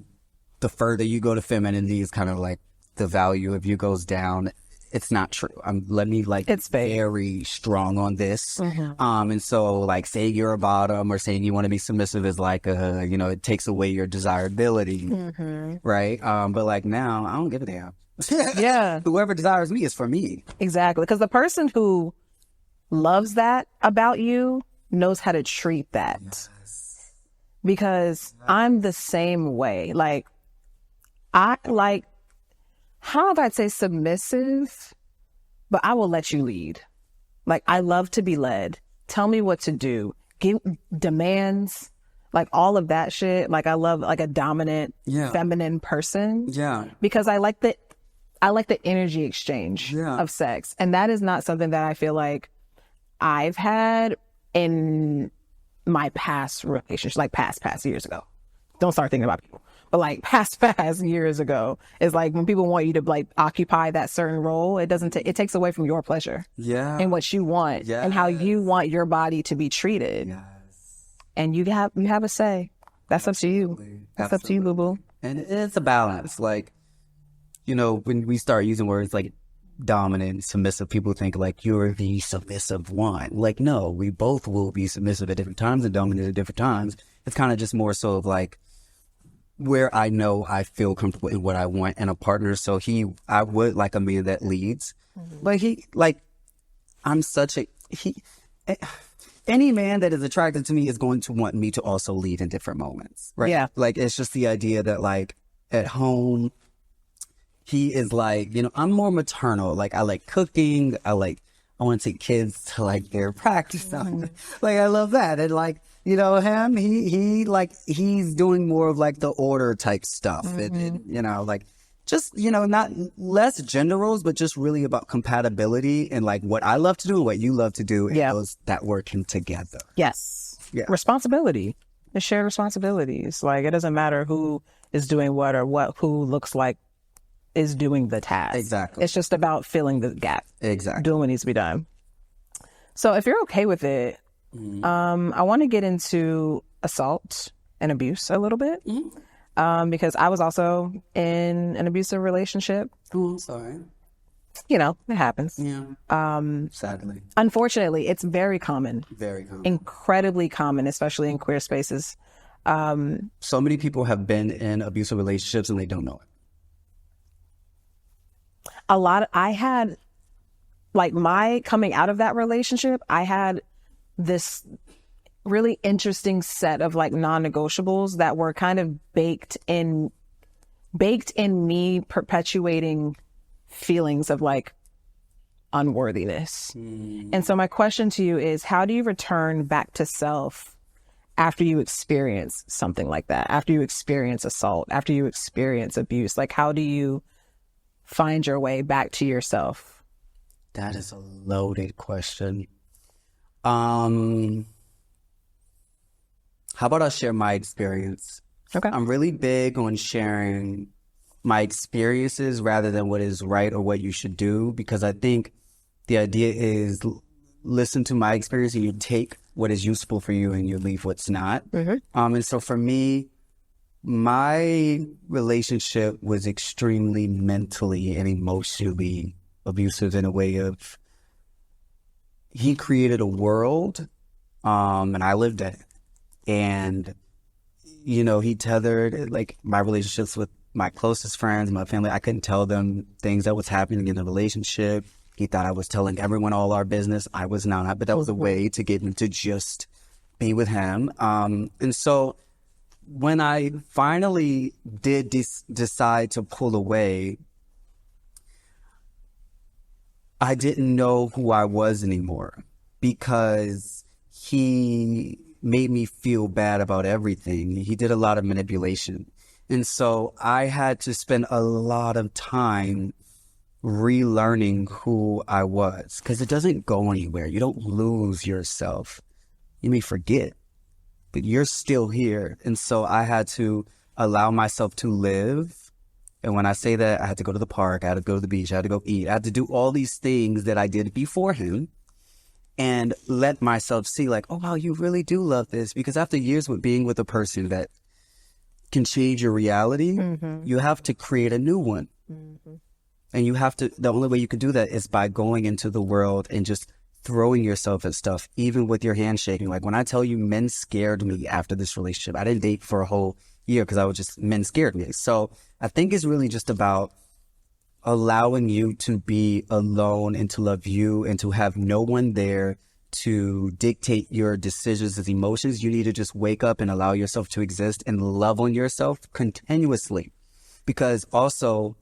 the further you go to femininity is kind of like the value of you goes down. It's not true. Let me it's very strong on this. And so like saying you're a bottom or saying you want to be submissive is like you know, it takes away your desirability, right? But like now, I don't give a damn. Yeah. Whoever desires me is for me. Exactly. Because the person who loves that about you knows how to treat that. Yes. Because I'm the same way. Like, I like, how do I say submissive? But I will let you lead. Like, I love to be led. Tell me what to do. Give demands, like all of that shit. Like, I love like a dominant, feminine person. Yeah. Because I like the energy exchange of sex. And that is not something that I feel like I've had in my past relationships, like past years ago. Don't start thinking about people. But like past years ago, is like when people want you to like occupy that certain role, it doesn't it takes away from your pleasure. Yeah. And what you want and how you want your body to be treated. Yes. And you have a say. That's up to you. That's up to you, boo-boo. And it's a balance. Like, you know, when we start using words like dominant, submissive, people think like you're the submissive one. Like, no, we both will be submissive at different times and dominant at different times. It's kind of just more so of like where I know I feel comfortable in what I want in a partner. So I would like a man that leads. But any man that is attracted to me is going to want me to also lead in different moments. Right? Yeah. Like, it's just the idea that like at home, he is like, you know, I'm more maternal. Like, I like cooking. I want to take kids to like their practice. Like, I love that. And like, you know, him, he's doing more of like the order type stuff. And, you know, like just, you know, not less gender roles, but just really about compatibility and like what I love to do and what you love to do. And those that working together. Yes. Yeah. Responsibility. It's shared responsibilities. Like, it doesn't matter who is doing what or who looks like is doing the task. Exactly. It's just about filling the gap. Exactly. Doing what needs to be done. So if you're okay with it, I want to get into assault and abuse a little bit. Because I was also in an abusive relationship. Oh, sorry. You know, it happens. Yeah. Sadly. Unfortunately, it's very common. Very common. Incredibly common, especially in queer spaces. So many people have been in abusive relationships and they don't know it. I had, like, my coming out of that relationship, I had this really interesting set of like non-negotiables that were kind of baked in me perpetuating feelings of like unworthiness. And so my question to you is, how do you return back to self after you experience something like that, after you experience assault, after you experience abuse? Like, how do you find your way back to yourself? That is a loaded question. How about I share my experience? Okay. I'm really big on sharing my experiences rather than what is right or what you should do, because I think the idea is listen to my experience and you take what is useful for you and you leave what's not. And so for me, my relationship was extremely mentally and emotionally abusive in a way of he created a world and I lived in it. And, you know, he tethered like my relationships with my closest friends, my family. I couldn't tell them things that was happening in the relationship. He thought I was telling everyone all our business. I was not, but that was a way to get me to just be with him. And so when I finally did decide to pull away, I didn't know who I was anymore because he made me feel bad about everything. He did a lot of manipulation. And so I had to spend a lot of time relearning who I was, because it doesn't go anywhere. You don't lose yourself. You may forget, but you're still here. And so I had to allow myself to live And when I say that, I had to go to the park, I had to go to the beach, I had to go eat, I had to do all these things that I did before him and let myself see like, oh, wow, you really do love this. Because after years with being with a person that can change your reality, you have to create a new one. And you have to, the only way you can do that is by going into the world and just throwing yourself at stuff, even with your hand shaking. Like when I tell you men scared me after this relationship, I didn't date for a whole year because men scared me. So I think it's really just about allowing you to be alone and to love you and to have no one there to dictate your decisions and emotions. You need to just wake up and allow yourself to exist and love on yourself continuously. Because also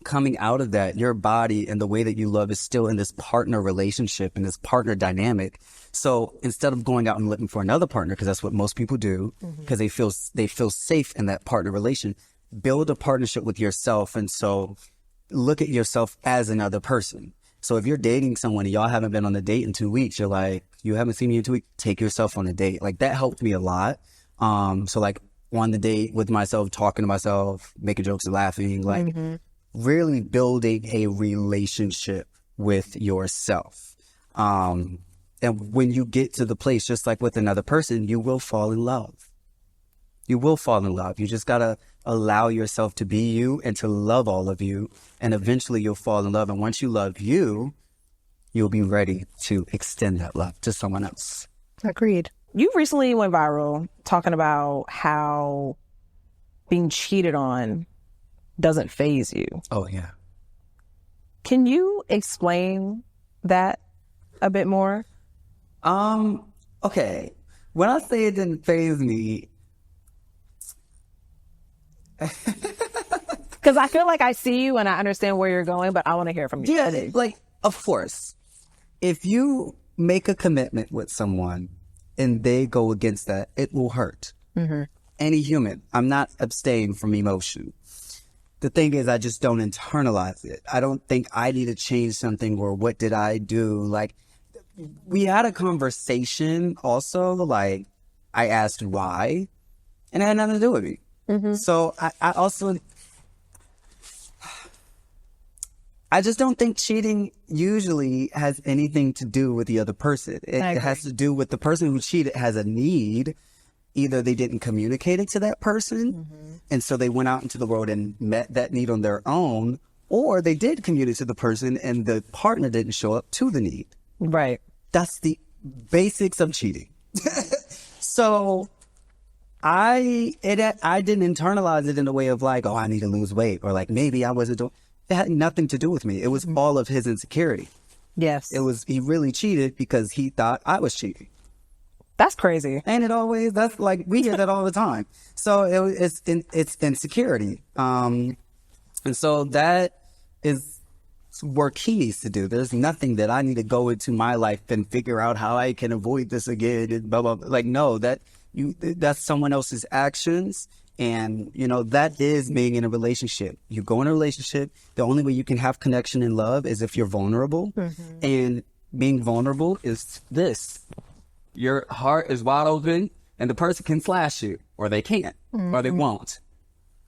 coming out of that, your body and the way that you love is still in this partner relationship and this partner dynamic. So instead of going out and looking for another partner, because that's what most people do, because they feel safe in that partner relation, build a partnership with yourself. And so look at yourself as another person. So if you're dating someone and y'all haven't been on a date in 2 weeks, you're like, you haven't seen me in 2 weeks, take yourself on a date. Like that helped me a lot. So like on the date with myself, talking to myself, making jokes and laughing, like really building a relationship with yourself. And when you get to the place, just like with another person, you will fall in love. You will fall in love. You just got to allow yourself to be you and to love all of you. And eventually you'll fall in love. And once you love you, you'll be ready to extend that love to someone else. Agreed. You recently went viral talking about how being cheated on doesn't faze you. Oh, yeah. Can you explain that a bit more? Okay. When I say it didn't faze me, because I feel like I see you and I understand where you're going, but I want to hear from you. Yeah, like, of course, if you make a commitment with someone and they go against that, it will hurt. Any human. I'm not abstaining from emotion. The thing is, I just don't internalize it. I don't think I need to change something or what did I do? Like, we had a conversation also, like, I asked why, and it had nothing to do with me. So I also, I just don't think cheating usually has anything to do with the other person. It has to do with the person who cheated has a need. Either they didn't communicate it to that person, and so they went out into the world and met that need on their own, or they did communicate to the person and the partner didn't show up to the need. Right. That's the basics of cheating. So I didn't internalize it in a way of like, oh, I need to lose weight, or like maybe I wasn't doing. It had nothing to do with me. It was all of his insecurity. Yes. He really cheated because he thought I was cheating. That's crazy. Ain't it always? That's like, we hear that all the time. So it's insecurity. And so that is work he needs to do. There's nothing that I need to go into my life and figure out how I can avoid this again and blah, blah, blah. Like, no, that's someone else's actions. And, you know, that is being in a relationship. You go in a relationship, the only way you can have connection and love is if you're vulnerable. And being vulnerable is this. Your heart is wide open and the person can slash you, or they can't, or they won't.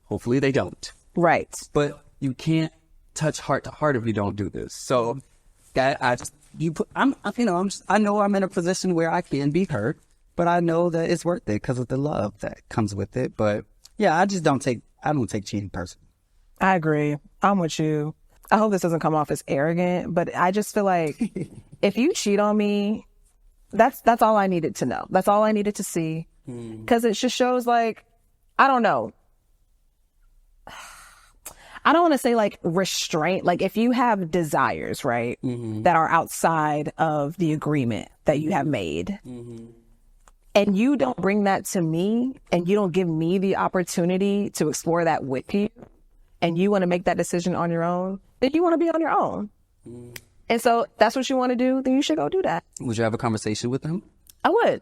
Hopefully they don't. Right. But you can't touch heart to heart if you don't do this. So that I know I'm in a position where I can be hurt, but I know that it's worth it because of the love that comes with it. But yeah, I don't take cheating personally. I agree. I'm with you. I hope this doesn't come off as arrogant, but I just feel like if you cheat on me, that's all I needed to know. That's all I needed to see. Because it just shows like, I don't know. I don't want to say like restraint. Like if you have desires, right, that are outside of the agreement that you have made, and you don't bring that to me and you don't give me the opportunity to explore that with you, and you want to make that decision on your own, then you want to be on your own. And so that's what you want to do, then you should go do that. Would you have a conversation with them? I would.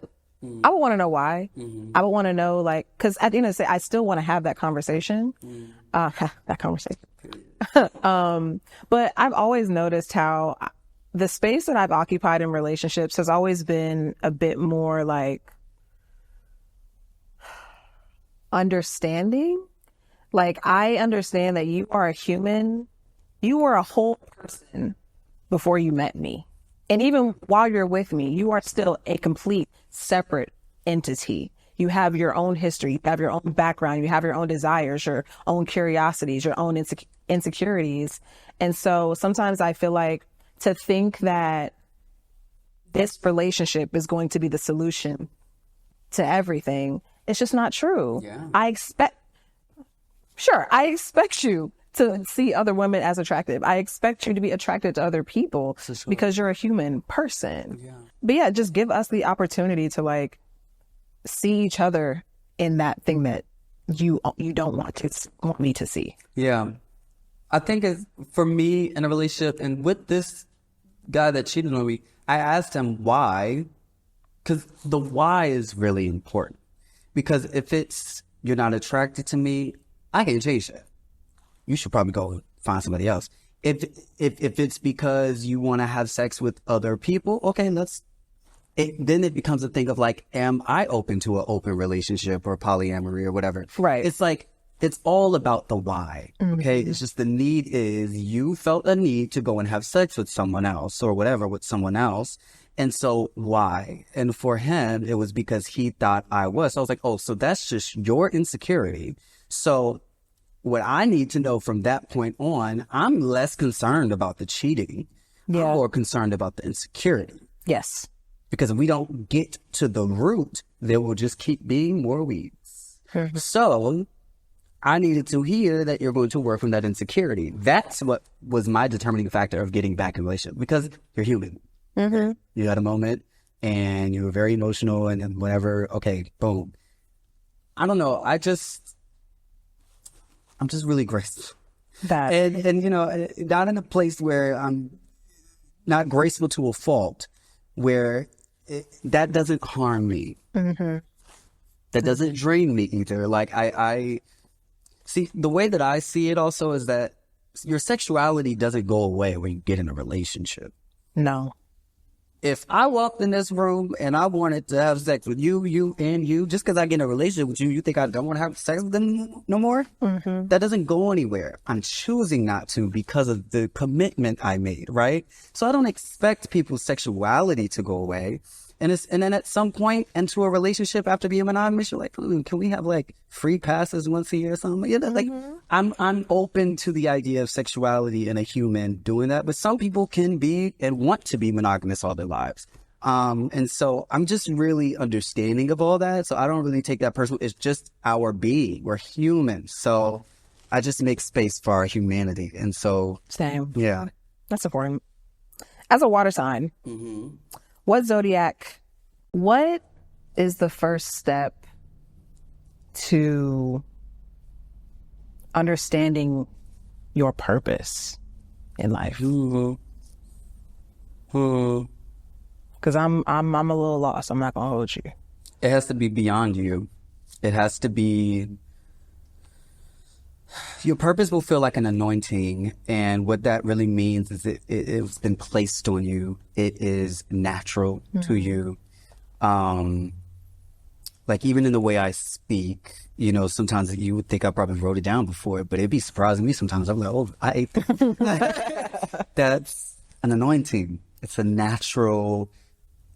I would want to know why. I would want to know, like, because at the end of the day, I still want to have that conversation. That conversation. But I've always noticed how the space that I've occupied in relationships has always been a bit more like understanding. Like, I understand that you are a human. You were a whole person before you met me. And even while you're with me, you are still a complete separate entity. You have your own history, you have your own background, you have your own desires, your own curiosities, your own insecurities. And so sometimes I feel like to think that this relationship is going to be the solution to everything, it's just not true. Yeah. I expect you to see other women as attractive. I expect you to be attracted to other people because you're a human person. Yeah. But yeah, just give us the opportunity to like see each other in that thing that you don't want me to see. Yeah. I think for me in a relationship and with this guy that cheated on me, I asked him why, because the why is really important. Because if it's you're not attracted to me, I can change that. You should probably go find somebody else. If it's because you want to have sex with other people, okay, then it becomes a thing of like, am I open to an open relationship or polyamory or whatever? Right. It's like, it's all about the why. Okay. It's just the need is you felt a need to go and have sex with someone else or whatever with someone else. And so why? And for him, it was because he thought I was. So I was like, oh, so that's just your insecurity. So what I need to know from that point on, I'm less concerned about the cheating. Yeah. I'm more concerned about the insecurity. Yes. Because if we don't get to the root, there will just keep being more weeds. So I needed to hear that you're going to work on that insecurity. That's what was my determining factor of getting back in a relationship, because you're human. Mm-hmm. You had a moment and you were very emotional and whatever. Okay, boom. I don't know. I'm just really graceful. And you know, not in a place where I'm not graceful to a fault, where that doesn't harm me. Mm-hmm. That doesn't drain me either. Like I see, the way that I see it also is that your sexuality doesn't go away when you get in a relationship. No. If I walked in this room and I wanted to have sex with you, just because I get in a relationship with you, you think I don't want to have sex with them no more? Mm-hmm. That doesn't go anywhere. I'm choosing not to because of the commitment I made, right? So I don't expect people's sexuality to go away. And then at some point into a relationship after being monogamous, you're like, can we have like free passes once a year or something? You know, like I'm open to the idea of sexuality and a human doing that, but some people can be and want to be monogamous all their lives. And so I'm just really understanding of all that. So I don't really take that personal. It's just our being. We're human. So I just make space for our humanity. And so same. Yeah. That's important. As a water sign, what is the first step to understanding your purpose in life? Because I'm a little lost. I'm not gonna hold you. It has to be beyond you. It has to be. Your purpose will feel like an anointing, and what that really means is it's been placed on you. It is natural to you. Like even in the way I speak, you know, sometimes you would think I probably wrote it down before, but it'd be surprising me sometimes. I'm like, oh, I ate that. That's an anointing. It's a natural.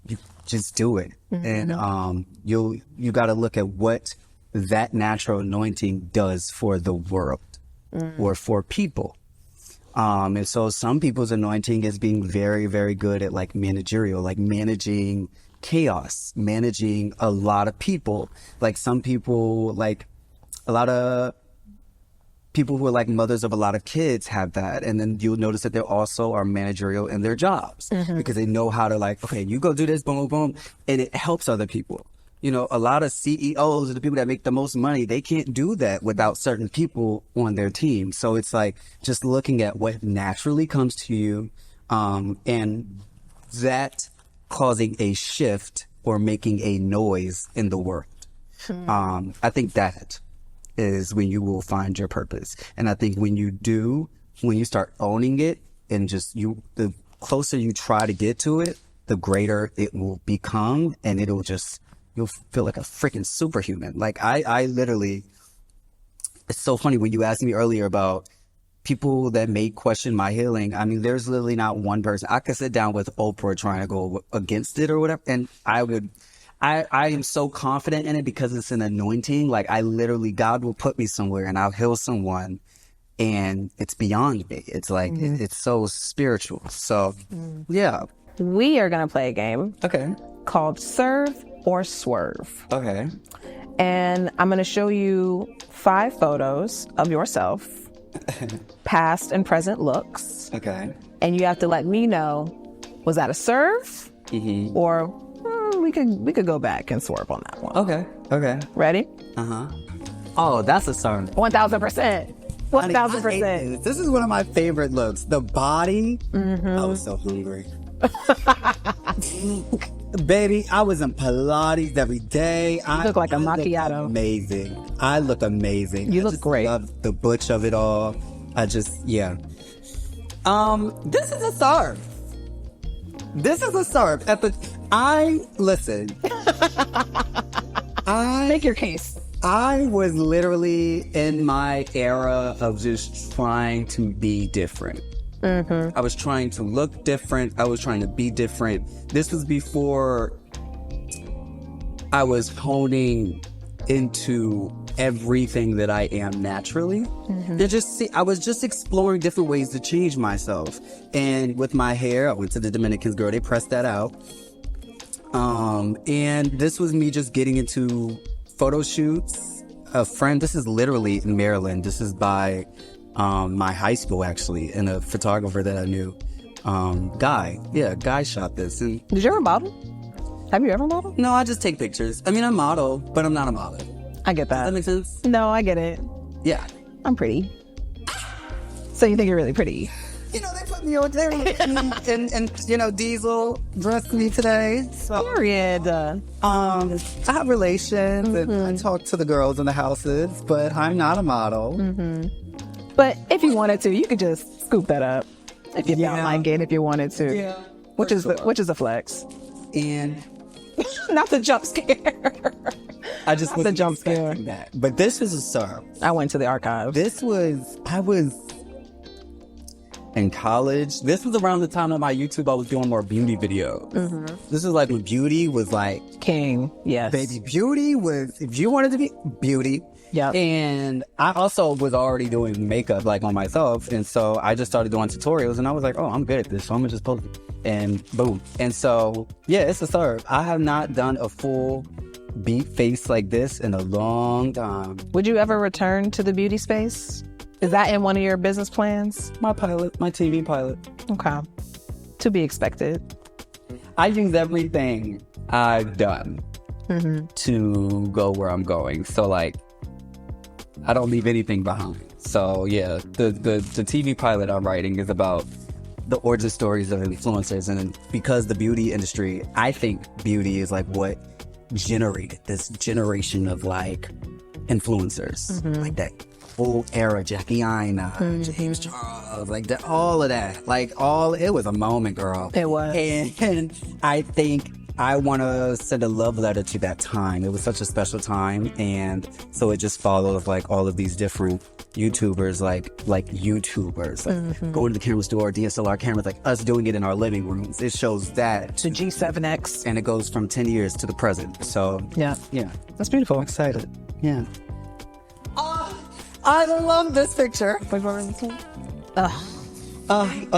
You just do it, and you got to look at what that natural anointing does for the world or for people. And so some people's anointing is being very, very good at like managerial, like managing chaos, managing a lot of people. Like some people, like a lot of people who are like mothers of a lot of kids have that. And then you'll notice that they also are managerial in their jobs because they know how to like, okay, you go do this, boom, boom, boom. And it helps other people. You know, a lot of CEOs are the people that make the most money. They can't do that without certain people on their team. So it's like just looking at what naturally comes to you, and that causing a shift or making a noise in the world. I think that is when you will find your purpose. And I think when you do, when you start owning it and just the closer you try to get to it, the greater it will become, and you'll feel like a freaking superhuman. Like I literally, it's so funny when you asked me earlier about people that may question my healing. I mean, there's literally not one person. I could sit down with Oprah trying to go against it or whatever, and I am so confident in it because it's an anointing. Like, I literally, God will put me somewhere and I'll heal someone, and it's beyond me. It's like, it's so spiritual. So, yeah. We are going to play a game. Okay. Called Serve or Swerve. Okay. And I'm going to show you 5 photos of yourself, past and present looks. Okay. And you have to let me know, was that a serve? Or we could go back and swerve on that one. Okay. Okay. Ready? Oh, that's a song. 1,000%. 1,000%. This is one of my favorite looks. The body. I was so hungry. Baby, I was in Pilates every day. You look like a macchiato. Amazing. I look amazing. You look great. I love the butch of it all. Yeah. This is a serve. This is a serve. Listen. Make your case. I was literally in my era of just trying to be different. I was trying to look different. I was trying to be different. This was before I was honing into everything that I am naturally. I was just exploring different ways to change myself. And with my hair, I went to the Dominicans, girl, they pressed that out. And this was me just getting into photo shoots. A friend, this is literally in Maryland. This is by my high school, actually, and a photographer that I knew. Guy shot this. And did you ever model? Have you ever modeled? no, I just take pictures. I mean, I model, but I'm not a model. I get that. Does that make sense? No, I get it. Yeah. I'm pretty. So you think you're really pretty? You know, they put me on there and you know, Diesel dressed me today. So, Period. I have relations and I talk to the girls in the houses, but I'm not a model. But if you wanted to, you could just scoop that up. If you don't like it, if you wanted to. Yeah. Which is a flex. And Not the jump scare. I just the jump scare. that. But this was a serve. I went to the archives. I was in college. This was around the time of my YouTube, I was doing more beauty videos. This is like when beauty was like King. Yes. baby. Beauty was, if you wanted to be beauty. Yep. And I also was already doing makeup like on myself. And so I just started doing tutorials and I was like, oh, I'm good at this. So I'm gonna just post it. And boom. And so, yeah, it's a serve. I have not done a full beat face like this in a long time. Would you ever return to the beauty space? Is that in one of your business plans? My TV pilot. Okay. To be expected. I use everything I've done to go where I'm going. So like, I don't leave anything behind. So yeah, the TV pilot I'm writing is about the origin stories of influencers. And because the beauty industry, I think beauty is like what generated this generation of like influencers. Like that whole era, Jackie Aina, James Charles, like that, all of that. Like it was a moment, girl. It was. And I think I want to send a love letter to that time. It was such a special time. And so it just followed like all of these different YouTubers, like YouTubers, like going to the camera store, DSLR cameras, like us doing it in our living rooms. It shows that. The G7X. And it goes from 10 years to the present. So Yeah. That's beautiful. I'm excited. Yeah. I love this picture. A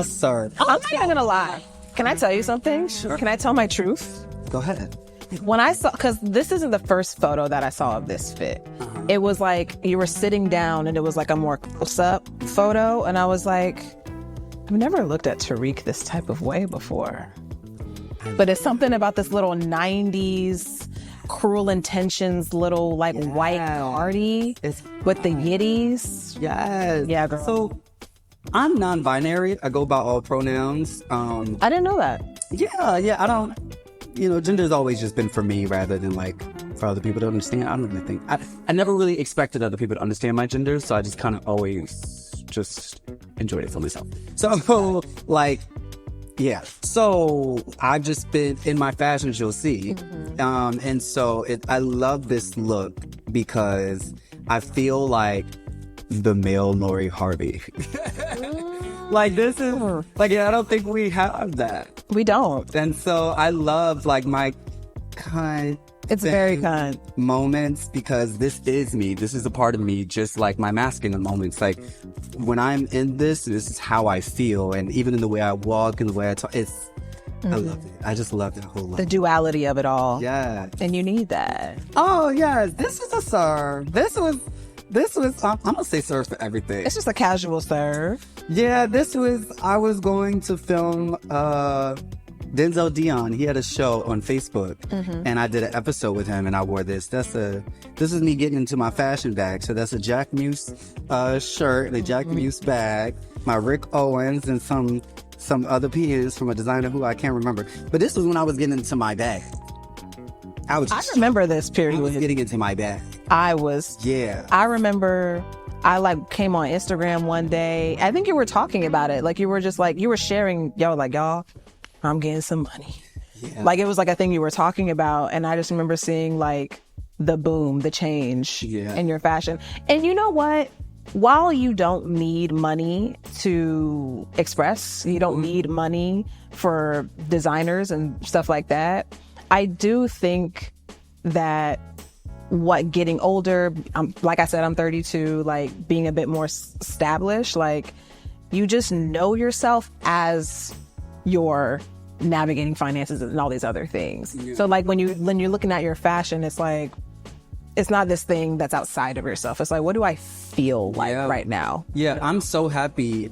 serve. I'm not even gonna lie. Can I tell you something? Sure. Can I tell my truth? Go ahead. When I saw, because this isn't the first photo that I saw of this fit. It was like you were sitting down and it was like a more close-up photo. And I was like, I've never looked at Tariq this type of way before. But it's something about this little 90s Cruel Intentions little like white party with the yiddies. Yes. Yeah, girl. So I'm non-binary. I go by all pronouns. I didn't know that. Yeah. I don't, gender's always just been for me rather than like for other people to understand. I don't really think, I never really expected other people to understand my gender. So I just kind of always just enjoyed it for myself. So like, yeah. So I've just been in my fashions, you'll see. And so I love this look because I feel like the male Lori Harvey. Like, this is, like, I don't think we have that. We don't. And so I love, like, my kind. It's very kind. Moments, because this is me. This is a part of me, just like my masculine moments. Like, when I'm in this is how I feel. And even in the way I walk and the way I talk, I love it. I just love that whole life. The duality of it all. Yeah. And you need that. Oh, yeah. This is a serve. This was, I'm going to say serve for everything. It's just a casual serve. Yeah, I was going to film Denzel Dion. He had a show on Facebook, and I did an episode with him, and I wore this. This is me getting into my fashion bag. So that's a Jack Muse shirt, a Jack Muse bag, my Rick Owens, and some other pieces from a designer who I can't remember. But this was when I was getting into my bag. I remember this period. I was getting into my bag. Yeah. I remember I like came on Instagram one day. I think you were talking about it. Like you were just like, you were sharing, y'all, I'm getting some money. Yeah. Like it was like a thing you were talking about. And I just remember seeing like the boom, the change in your fashion. And you know what? While you don't need money to express, you don't need money for designers and stuff like that, I do think that getting older, like I said, I'm 32, like being a bit more established, like you just know yourself as you're navigating finances and all these other things. Yeah. So like when you're looking at your fashion, it's like, it's not this thing that's outside of yourself. It's like, what do I feel like right now? Yeah, I'm so happy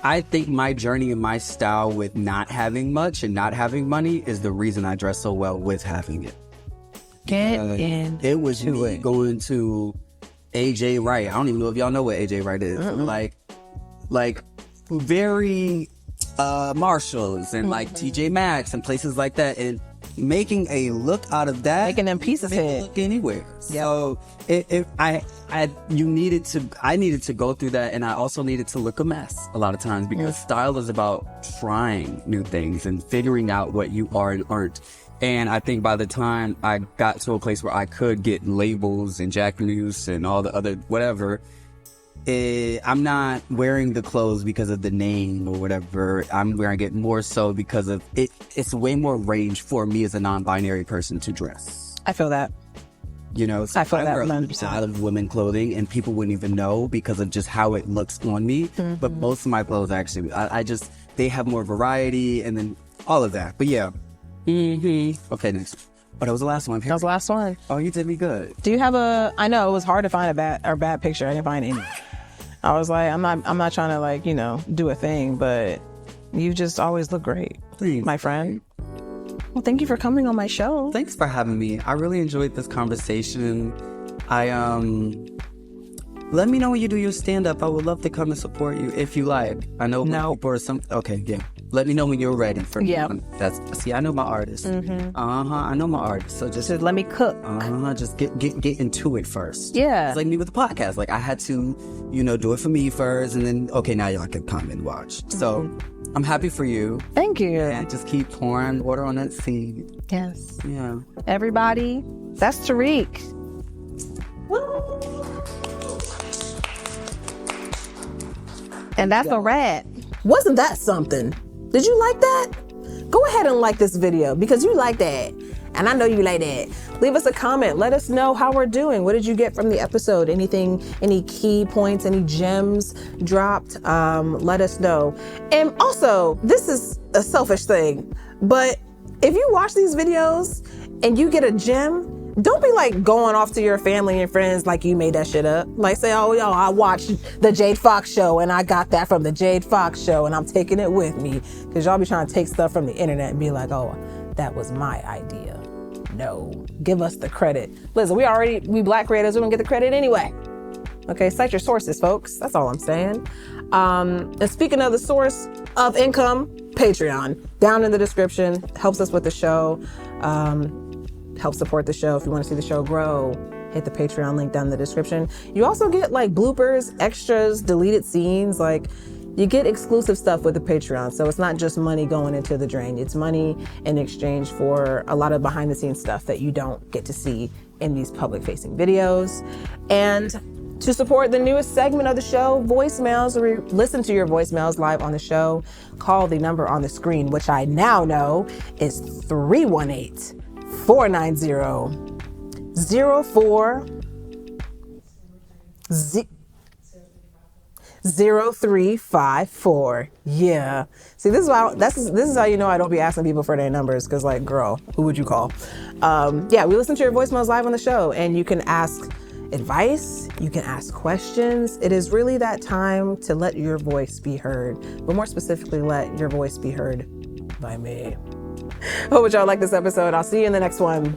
I think my journey and my style with not having much and not having money is the reason I dress so well with having it. It was me going to AJ Wright. I don't even know if y'all know what AJ Wright is. Like very Marshalls and like TJ Maxx and places like that, and making a look out of that, making them pieces look anywhere. So I needed to go through that, and I also needed to look a mess a lot of times, because style is about trying new things and figuring out what you are and aren't. And I think by the time I got to a place where I could get labels and Jack Muse and all the other whatever, I'm not wearing the clothes because of the name or whatever. I'm wearing it more so because of it. It's way more range for me as a non-binary person to dress. I feel that. You know, so I feel that wear a lot of women clothing, and people wouldn't even know because of just how it looks on me. But most of my clothes actually, they have more variety, and then all of that. But yeah. Okay, next. Oh, that was the last one. That was the last one. Oh, you did me good. Do you have I know it was hard to find a bad picture. I didn't find any. I was like, I'm not trying to like, do a thing, but you just always look great. Please. My friend. Well, thank you for coming on my show. Thanks for having me. I really enjoyed this conversation. Let me know when you do your stand-up. I would love to come and support you if you like. I know people are okay, yeah. Let me know when you're ready for me. I know my artist. I know my artist. So just let me cook. Just get into it first. Yeah. It's like me with the podcast. Like I had to, do it for me first, and then okay, now y'all can come and watch. So I'm happy for you. Thank you. And just keep pouring water on that seed. Yes. Yeah. Everybody, that's Tariq. Woo! And that's a wrap. Wasn't that something? Did you like that? Go ahead and like this video because you like that. And I know you like that. Leave us a comment. Let us know how we're doing. What did you get from the episode? Anything, any key points, any gems dropped? Let us know. And also, this is a selfish thing, but if you watch these videos and you get a gem, don't be like going off to your family and friends like you made that shit up. Like say, oh, yo, I watched the Jade Fox show and I got that from the Jade Fox show and I'm taking it with me. Because y'all be trying to take stuff from the internet and be like, oh, that was my idea. No, give us the credit. Listen, we Black creators, we don't get the credit anyway. Okay, cite your sources, folks. That's all I'm saying. And speaking of the source of income, Patreon, down in the description, helps us with the show. Help support the show. If you want to see the show grow, hit the Patreon link down in the description. You also get like bloopers, extras, deleted scenes. Like you get exclusive stuff with the Patreon. So it's not just money going into the drain. It's money in exchange for a lot of behind the scenes stuff that you don't get to see in these public-facing videos. And to support the newest segment of the show, voicemails, or listen to your voicemails live on the show, call the number on the screen, which I now know is 318-490-0354. Yeah. See, this is how you know I don't be asking people for their numbers, because like, girl, who would you call? Yeah, we listen to your voicemails live on the show, and you can ask advice, you can ask questions. It is really that time to let your voice be heard, but more specifically, let your voice be heard by me. Hope y'all like this episode. I'll see you in the next one.